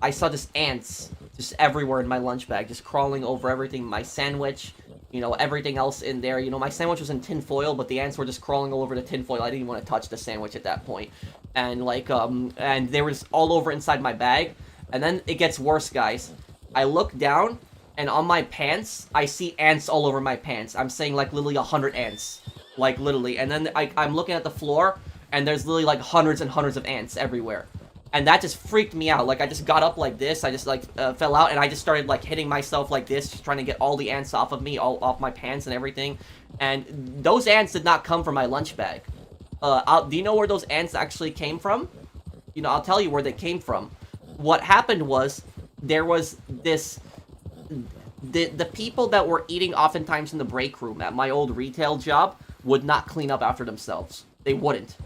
I saw just ants just everywhere in my lunch bag, just crawling over everything. My sandwich, you know, everything else in there. You know, my sandwich was in tin foil, but the ants were just crawling all over the tin foil. I didn't even want to touch the sandwich at that point. And like, and they were just all over inside my bag. And then it gets worse, guys. I look down, and on my pants, I see ants all over my pants. I'm saying like literally 100 ants. Like literally. And then I'm looking at the floor, and there's literally like hundreds and hundreds of ants everywhere. And that just freaked me out. Like, I just got up like this, I just like fell out, and I just started like hitting myself like this, just trying to get all the ants off of me, all off my pants and everything. And those ants did not come from my lunch bag. Do you know where those ants actually came from? You know, I'll tell you where they came from. What happened was, there was this... The people that were eating oftentimes in the break room at my old retail job would not clean up after themselves. They wouldn't.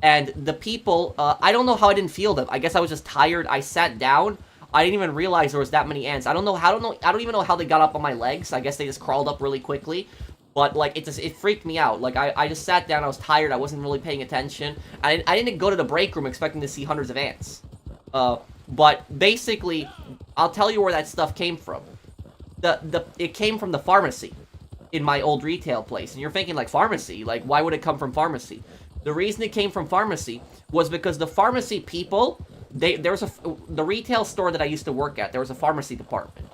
And the people, I don't know how I didn't feel them. I guess I was just tired. I sat down. I didn't even realize there was that many ants. I don't even know how they got up on my legs. I guess they just crawled up really quickly. But, like, it freaked me out. Like, I just sat down. I was tired. I wasn't really paying attention. I didn't go to the break room expecting to see hundreds of ants. But, basically, I'll tell you where that stuff came from. It came from the pharmacy in my old retail place. And you're thinking, like, pharmacy? Like, why would it come from pharmacy? The reason it came from pharmacy was because the pharmacy people, the retail store that I used to work at, there was a pharmacy department.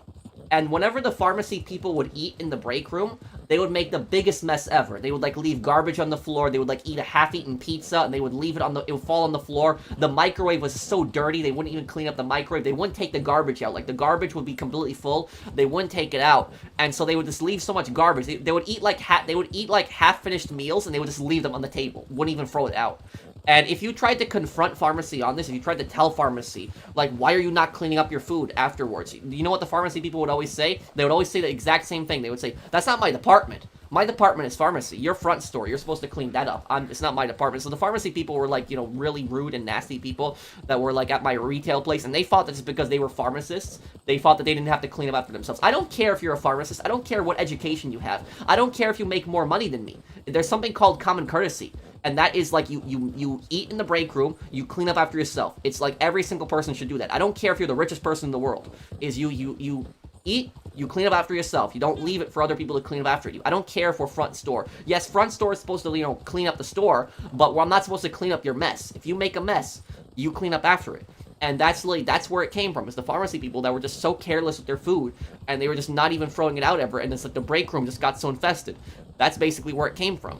And whenever the pharmacy people would eat in the break room, they would make the biggest mess ever. They would, like, leave garbage on the floor. They would, like, eat a half-eaten pizza, and they would leave it it would fall on the floor. The microwave was so dirty, they wouldn't even clean up the microwave. They wouldn't take the garbage out. Like, the garbage would be completely full. They wouldn't take it out. And so they would just leave so much garbage. They would eat, like, half-finished meals, and they would just leave them on the table. Wouldn't even throw it out. And if you tried to confront pharmacy on this, if you tried to tell pharmacy, like, why are you not cleaning up your food afterwards? You know what the pharmacy people would always say? They would always say the exact same thing. They would say, that's not my department. My department is pharmacy. Your front store. You're supposed to clean that up. It's not my department. So the pharmacy people were, like, you know, really rude and nasty people that were, like, at my retail place. And they thought that just because they were pharmacists, they thought that they didn't have to clean up after themselves. I don't care if you're a pharmacist. I don't care what education you have. I don't care if you make more money than me. There's something called common courtesy. And that is, like, you eat in the break room, you clean up after yourself. It's like every single person should do that. I don't care if you're the richest person in the world. Is you eat, you clean up after yourself. You don't leave it for other people to clean up after you. I don't care if we're front store. Yes, front store is supposed to, you know, clean up the store, but I'm not supposed to clean up your mess. If you make a mess, you clean up after it. And that's where it came from. It's the pharmacy people that were just so careless with their food, and they were just not even throwing it out ever, and it's like the break room just got so infested. That's basically where it came from.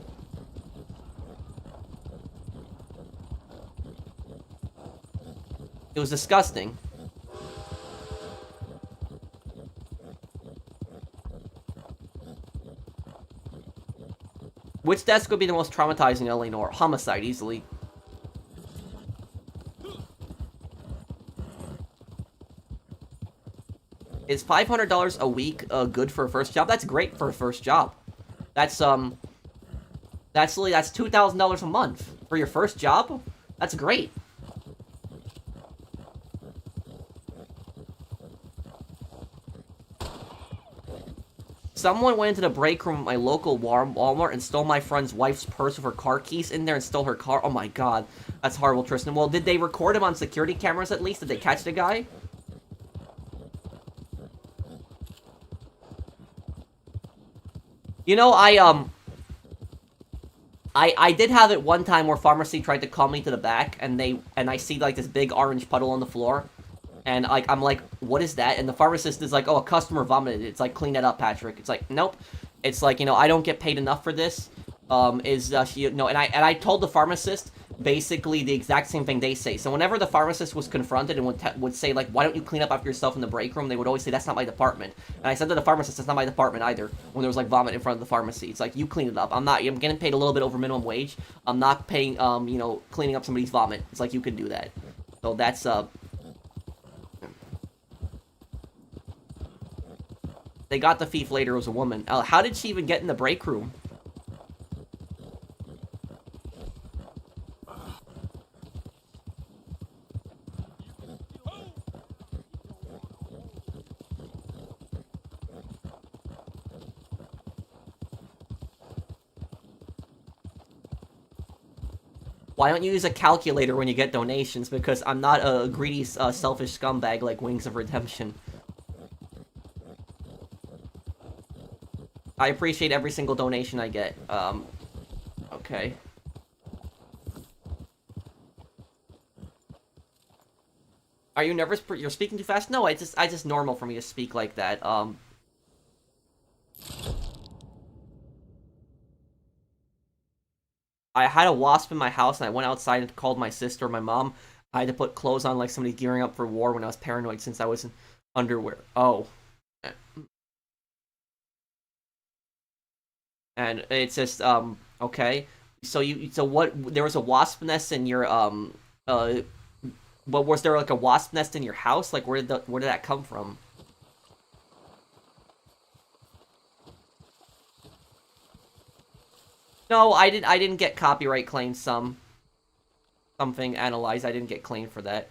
It was disgusting. Which death would be the most traumatizing, Eleanor? Homicide, easily. Is $500 a week good for a first job? That's great for a first job. That's $2,000 a month for your first job. That's great. Someone went into the break room at my local Walmart and stole my friend's wife's purse with her car keys in there and stole her car. Oh my god. That's horrible, Tristan. Well, did they record him on security cameras at least? Did they catch the guy? You know, I did have it one time where pharmacy tried to call me to the back, and I see, like, this big orange puddle on the floor. And, like, I'm like, what is that? And the pharmacist is like, oh, a customer vomited. It's like, clean that up, Patrick. It's like, nope. It's like, you know, I don't get paid enough for this. And I told the pharmacist basically the exact same thing they say. So whenever the pharmacist was confronted and would say, like, why don't you clean up after yourself in the break room, they would always say, that's not my department. And I said to the pharmacist, that's not my department either, when there was, like, vomit in front of the pharmacy. It's like, you clean it up. I'm getting paid a little bit over minimum wage. I'm not paying, you know, cleaning up somebody's vomit. It's like, you can do that. So that's, They got the thief later, it was a woman. How did she even get in the break room? Why don't you use a calculator when you get donations? Because I'm not a greedy, selfish scumbag like Wings of Redemption. I appreciate every single donation I get. Okay. Are you nervous? You're speaking too fast? No, I just normal for me to speak like that. I had a wasp in my house, and I went outside and called my sister or my mom. I had to put clothes on like somebody gearing up for war when I was paranoid since I was in underwear. Oh. And it's just, okay. So there was a wasp nest in your, but was there like a wasp nest in your house? Like, where did that come from? No, I didn't get copyright claimed something analyzed. I didn't get claimed for that.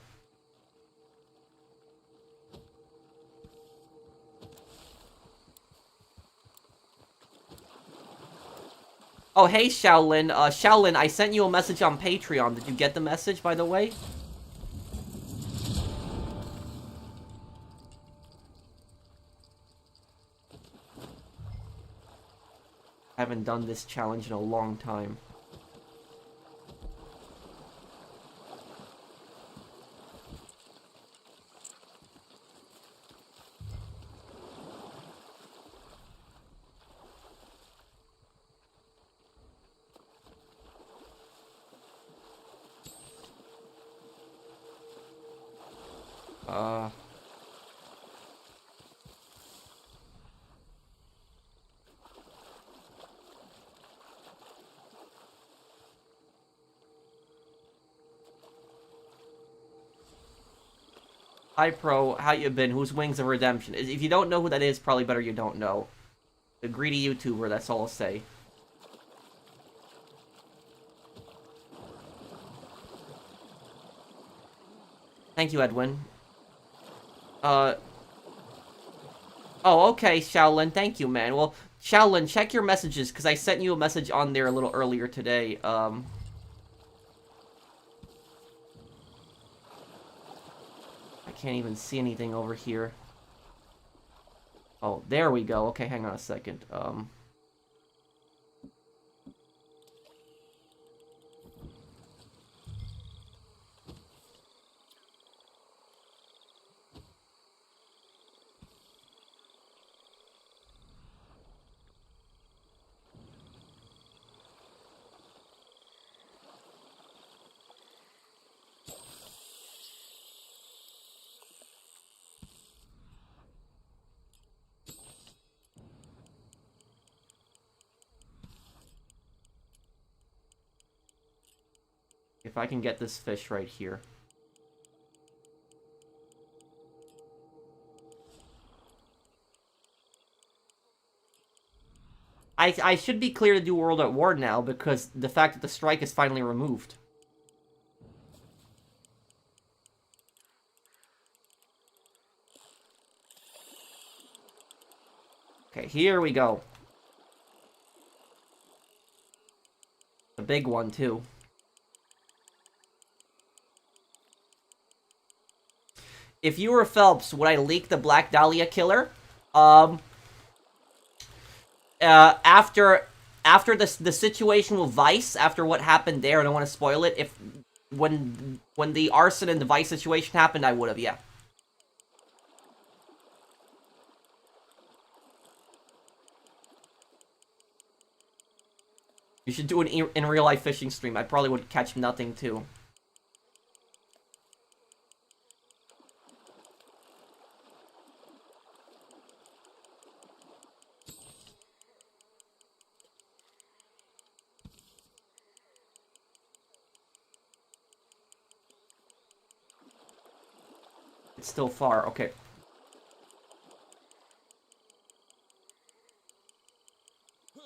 Oh, hey, Shaolin. Shaolin, I sent you a message on Patreon. Did you get the message, by the way? I haven't done this challenge in a long time. Hi, Pro. How you been? Who's Wings of Redemption? If you don't know who that is, probably better you don't know. The greedy YouTuber, that's all I'll say. Thank you, Edwin. Oh, okay, Shaolin. Thank you, man. Well, Shaolin, check your messages, because I sent you a message on there a little earlier today. I can't even see anything over here. Oh, there we go. Okay, hang on a second. If I can get this fish right here. I should be clear to do World at War now, because the fact that the strike is finally removed. Okay, here we go. A big one, too. If you were Phelps, would I leak the Black Dahlia killer? After the situation with Vice, after what happened there, I don't want to spoil it. If when the arson and the Vice situation happened, I would have, yeah. You should do an in real life fishing stream. I probably would catch nothing too. It's still far. Okay.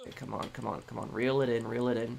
Okay, come on, come on, come on. Reel it in, reel it in.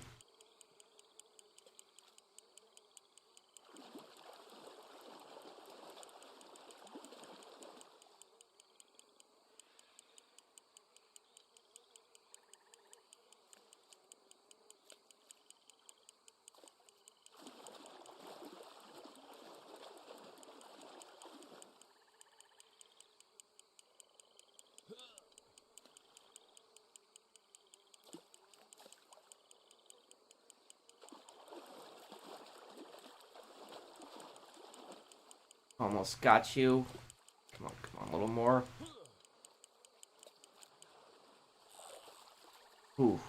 Almost got you. Come on, a little more. Ooh.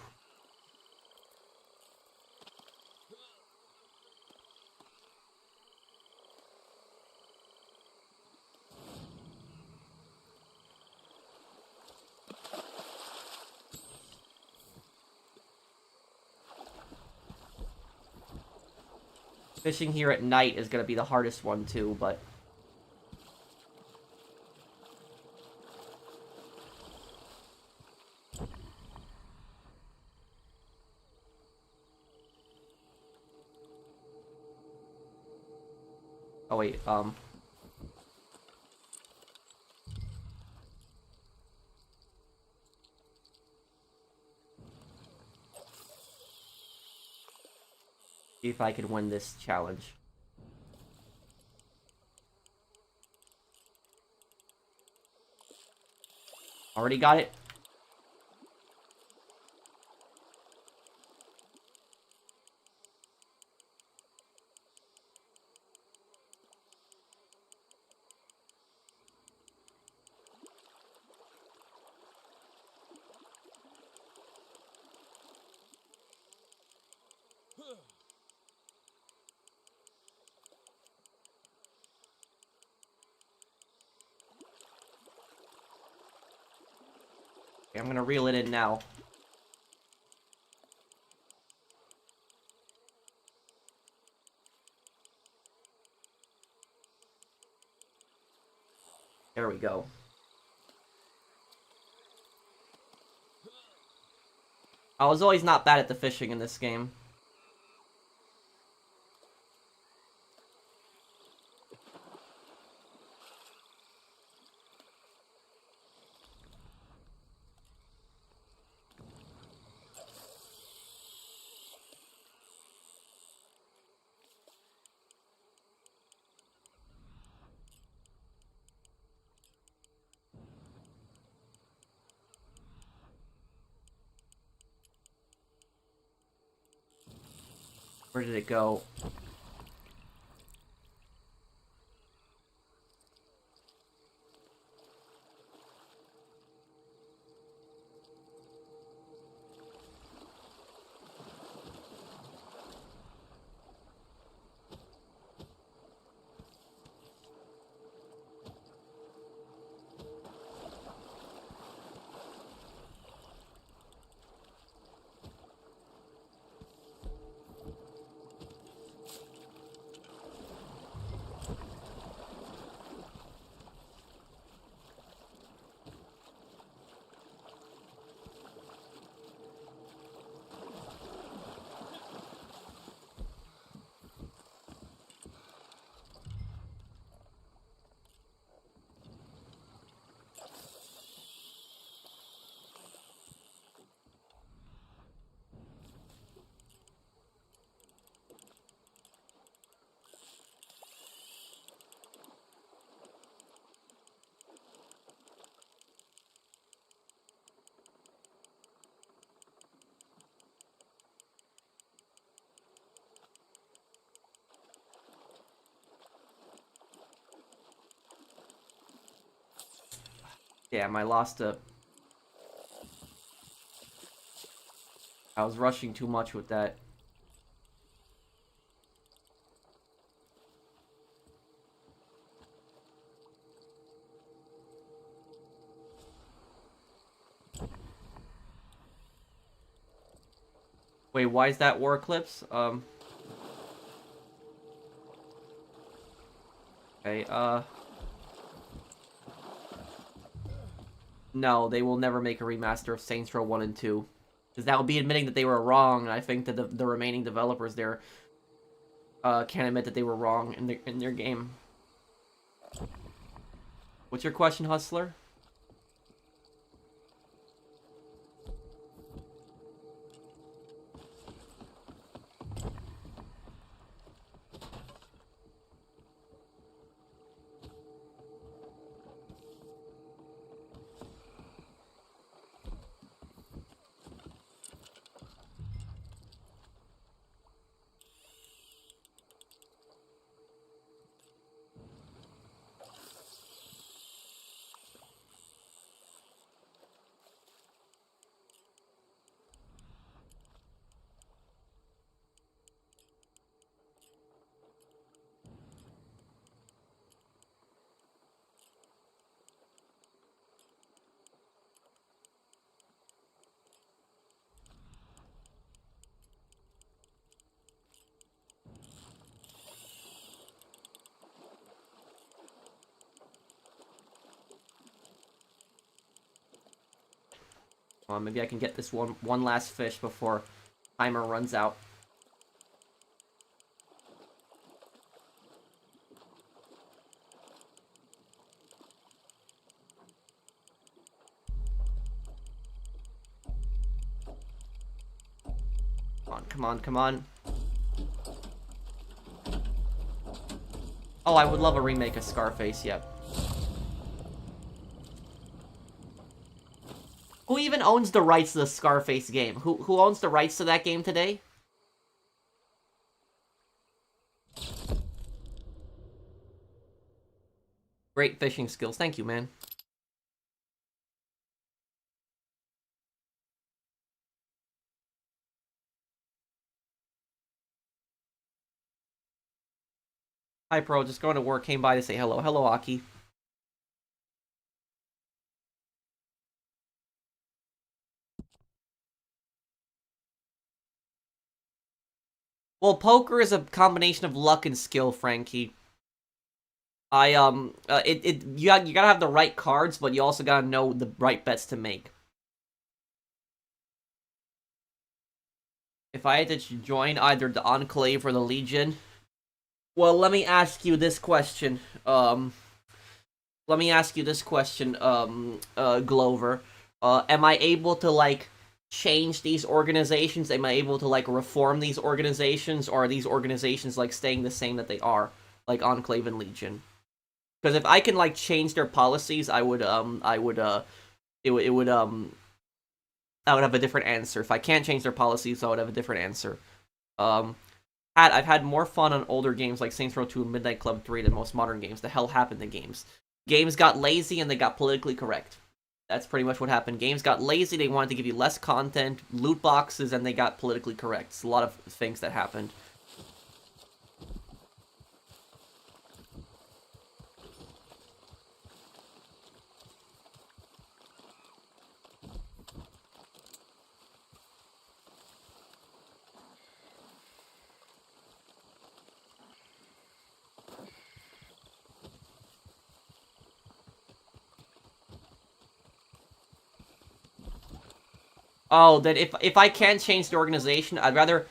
Fishing here at night is gonna be the hardest one too, but... Oh wait, see if I can win this challenge. Already got it. Okay, I'm gonna reel it in now. There we go. I was always not bad at the fishing in this game. Where did it go? Damn, I lost a... I was rushing too much with that. Wait, why is that War Eclipse? Okay, no, they will never make a remaster of Saints Row 1 and 2. Because that would be admitting that they were wrong, and I think that the remaining developers there can't admit that they were wrong in their game. What's your question, Hustler? Maybe I can get this one last fish before timer runs out. Come on, come on. Oh, I would love a remake of Scarface, yep. Who even owns the rights to the Scarface game? Who owns the rights to that game today? Great fishing skills. Thank you, man. Hi, Pro. Just going to work. Came by to say hello. Hello, Aki. Well, poker is a combination of luck and skill, Frankie. You gotta have the right cards, but you also gotta know the right bets to make. If I had to join either the Enclave or the Legion, well, let me ask you this question. Glover. Am I able to, like, change these organizations? Am I able to, like, reform these organizations? Or are these organizations, like, staying the same that they are? Like Enclave and Legion? Because if I can, like, change their policies, I would have a different answer. If I can't change their policies, I would have a different answer. I've had more fun on older games like Saints Row 2 and Midnight Club 3 than most modern games. The hell happened to games? Games got lazy and they got politically correct. That's pretty much what happened. Games got lazy, they wanted to give you less content, loot boxes, and they got politically correct. It's a lot of things that happened. Oh, then if I can't change the organization, I'd rather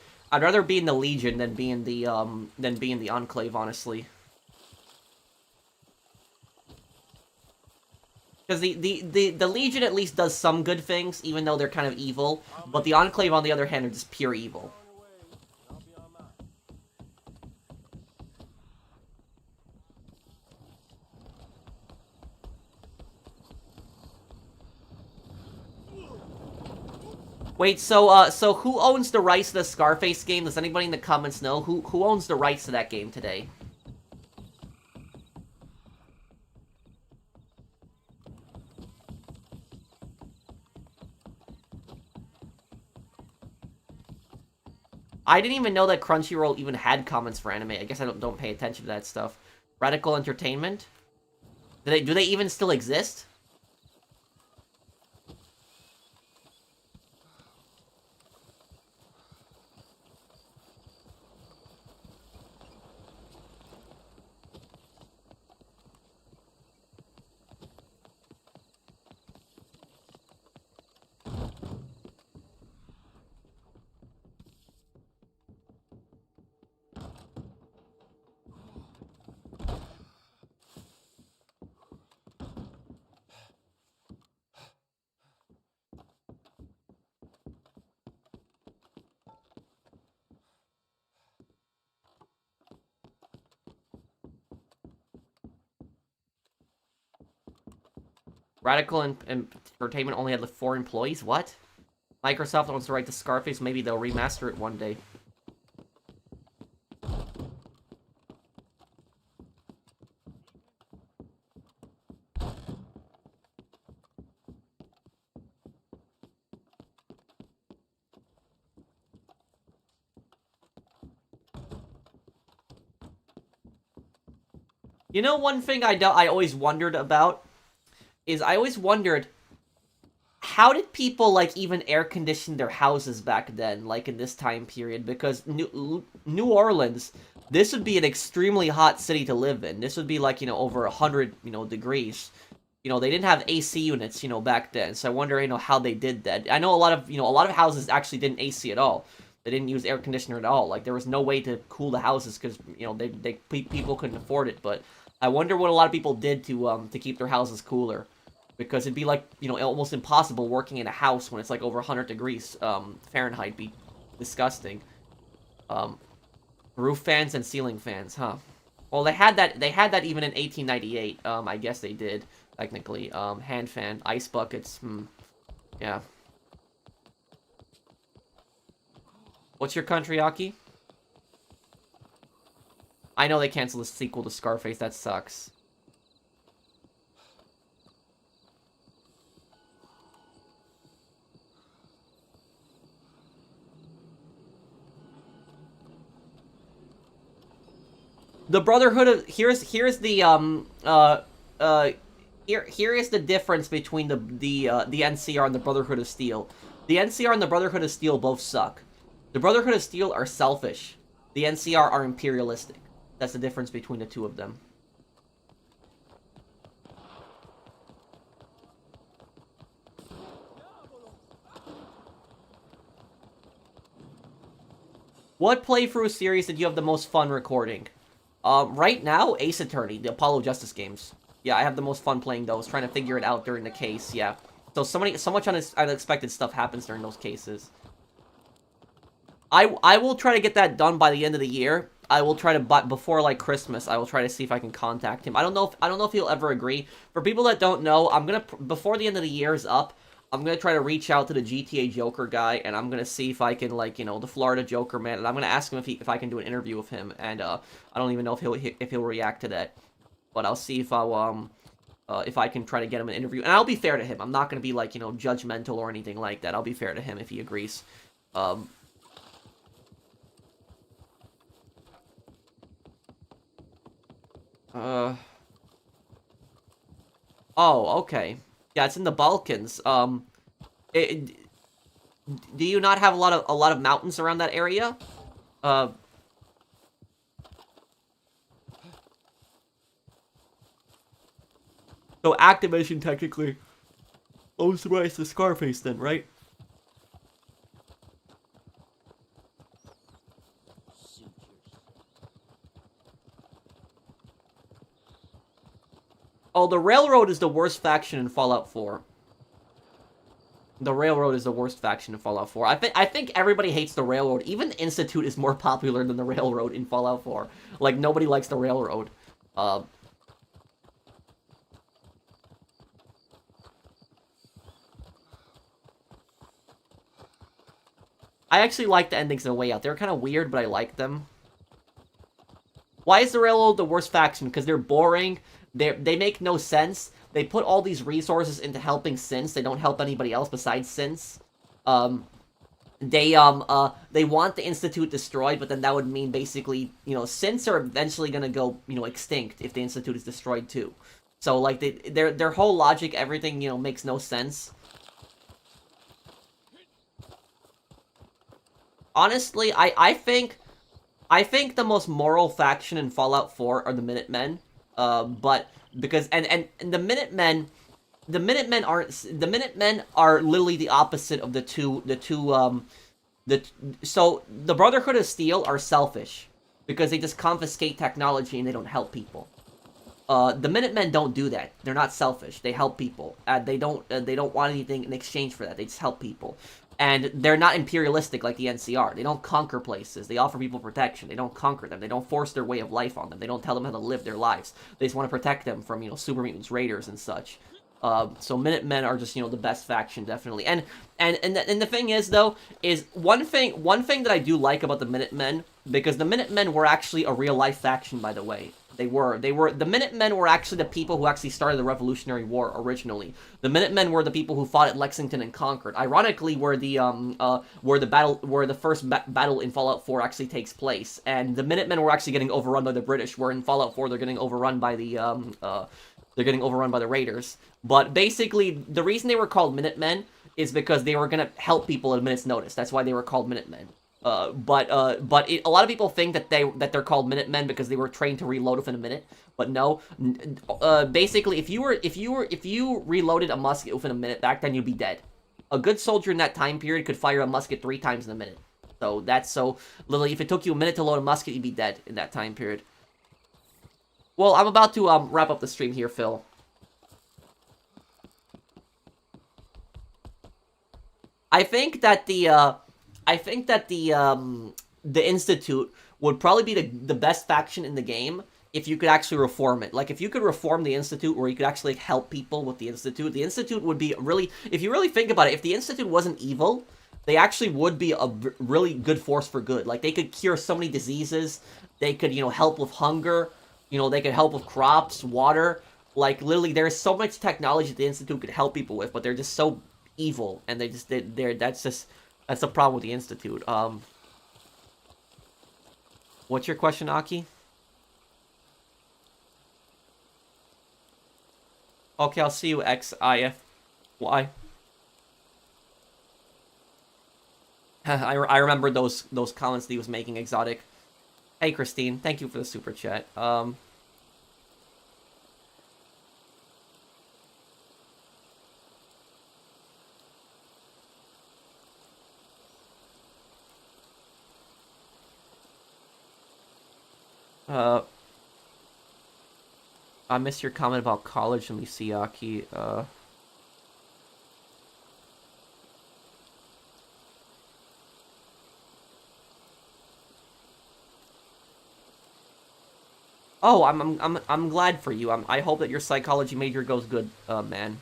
be in the Legion than be in the Enclave, honestly. Because the Legion at least does some good things, even though they're kind of evil. But the Enclave, on the other hand, are just pure evil. Wait, so who owns the rights to the Scarface game? Does anybody in the comments know? Who owns the rights to that game today? I didn't even know that Crunchyroll even had comments for anime. I guess I don't pay attention to that stuff. Radical Entertainment? Do they even still exist? Radical Entertainment only had like 4 employees? What? Microsoft owns the right to Scarface. Maybe they'll remaster it one day. You know, one thing I always wondered about is I always wondered, how did people, like, even air condition their houses back then, like, in this time period? Because New Orleans, this would be an extremely hot city to live in. This would be, like, you know, over 100, you know, degrees. they didn't have AC units, back then. So I wonder, how they did that. I know a lot of houses actually didn't AC at all. They didn't use air conditioner at all. Like there was no way to cool the houses because people couldn't afford it. But I wonder what a lot of people did to keep their houses cooler, because it'd be like almost impossible working in a house when it's like over 100 degrees Fahrenheit. Be disgusting. Roof fans and ceiling fans, huh? Well, they had that even in 1898. I guess they did technically. Hand fan, ice buckets. Yeah. What's your country, Aki? I know they canceled the sequel to Scarface. That sucks. The Brotherhood of here is the difference between the NCR and the Brotherhood of Steel. The NCR and the Brotherhood of Steel both suck. The Brotherhood of Steel are selfish. The NCR are imperialistic. That's the difference between the two of them. What playthrough series did you have the most fun recording? Right now, Ace Attorney, the Apollo Justice games. Yeah, I have the most fun playing those, trying to figure it out during the case, yeah. So much unexpected stuff happens during those cases. I will try to get that done by the end of the year. I will try to, before like Christmas, I will try to see if I can contact him. I don't know if he'll ever agree. For people that don't know, before the end of the year is up, I'm gonna try to reach out to the GTA Joker guy, and I'm gonna see if I can, like, the Florida Joker man, and I'm gonna ask him if I can do an interview with him, and I don't even know if he'll react to that, but I'll see if I can try to get him an interview, and I'll be fair to him. I'm not gonna be like judgmental or anything like that. I'll be fair to him if he agrees. Oh, okay. Yeah, it's in the Balkans. Do you not have a lot of mountains around that area? So Activision technically owns the rights to Scarface then, right? Oh, the Railroad is the worst faction in Fallout 4. The Railroad is the worst faction in Fallout 4. I think everybody hates the Railroad. Even the Institute is more popular than the Railroad in Fallout 4. Like, nobody likes the Railroad. I actually like the endings in A Way Out. They're kind of weird, but I like them. Why is the Railroad the worst faction? Because they're boring. They make no sense. They put all these resources into helping synths. They don't help anybody else besides synths. They want the Institute destroyed, but then that would mean basically, synths are eventually gonna go, extinct if the Institute is destroyed too. So like their whole logic, everything, makes no sense. Honestly, I think the most moral faction in Fallout 4 are the Minutemen. But because and the Minutemen are literally the opposite of so the Brotherhood of Steel are selfish because they just confiscate technology and they don't help people. The Minutemen don't do that. They're not selfish. They help people. They don't want anything in exchange for that. They just help people. And they're not imperialistic like the NCR. They don't conquer places. They offer people protection. They don't conquer them. They don't force their way of life on them. They don't tell them how to live their lives. They just want to protect them from, super mutants, raiders, and such. So Minutemen are just, the best faction, definitely. And the thing is, though, is one thing that I do like about the Minutemen, because the Minutemen were actually a real-life faction, by the way. The Minutemen were actually the people who actually started the Revolutionary War originally. The Minutemen were the people who fought at Lexington and Concord. Ironically, where the first battle in Fallout 4 actually takes place. And the Minutemen were actually getting overrun by the British, where in Fallout 4 they're getting overrun by the Raiders. But basically, the reason they were called Minutemen is because they were gonna help people at a minute's notice. That's why they were called Minutemen. But a lot of people think that they're called Minutemen because they were trained to reload within a minute. But no, basically, if you reloaded a musket within a minute back then, you'd be dead. A good soldier in that time period could fire a musket 3 times in a minute. So literally, if it took you a minute to load a musket, you'd be dead in that time period. Well, I'm about to wrap up the stream here, Phil. I think that the Institute would probably be the best faction in the game if you could actually reform it. Like, if you could reform the Institute where you could actually help people with the Institute would be really, if you really think about it, if the Institute wasn't evil, they actually would be a really good force for good. Like, they could cure so many diseases, they could, help with hunger, they could help with crops, water. Like, literally, there's so much technology that the Institute could help people with, but they're just so evil, and that's the problem with the Institute. What's your question, Aki? Okay, I'll see you, XIFY. I remember those comments that he was making, Exotic. Hey, Christine, thank you for the super chat. I missed your comment about college. Let me see, Aki. Oh, I'm glad for you. I hope that your psychology major goes good, man.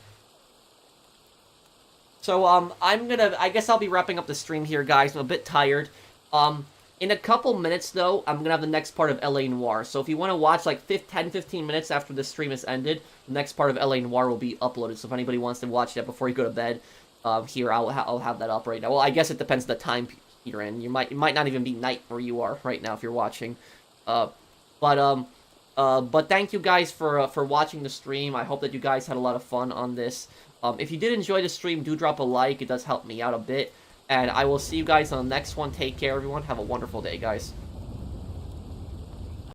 So, I guess I'll be wrapping up the stream here, guys. I'm a bit tired. In a couple minutes, though, I'm gonna have the next part of LA Noire. So if you want to watch, like, 10-15 minutes after the stream is ended, the next part of LA Noire will be uploaded. So if anybody wants to watch that before you go to bed, here, I'll have that up right now. Well, I guess it depends on the time you're in. It might not even be night where you are right now if you're watching. But thank you guys for watching the stream. I hope that you guys had a lot of fun on this. If you did enjoy the stream, do drop a like. It does help me out a bit. And I will see you guys on the next one. Take care, everyone. Have a wonderful day, guys.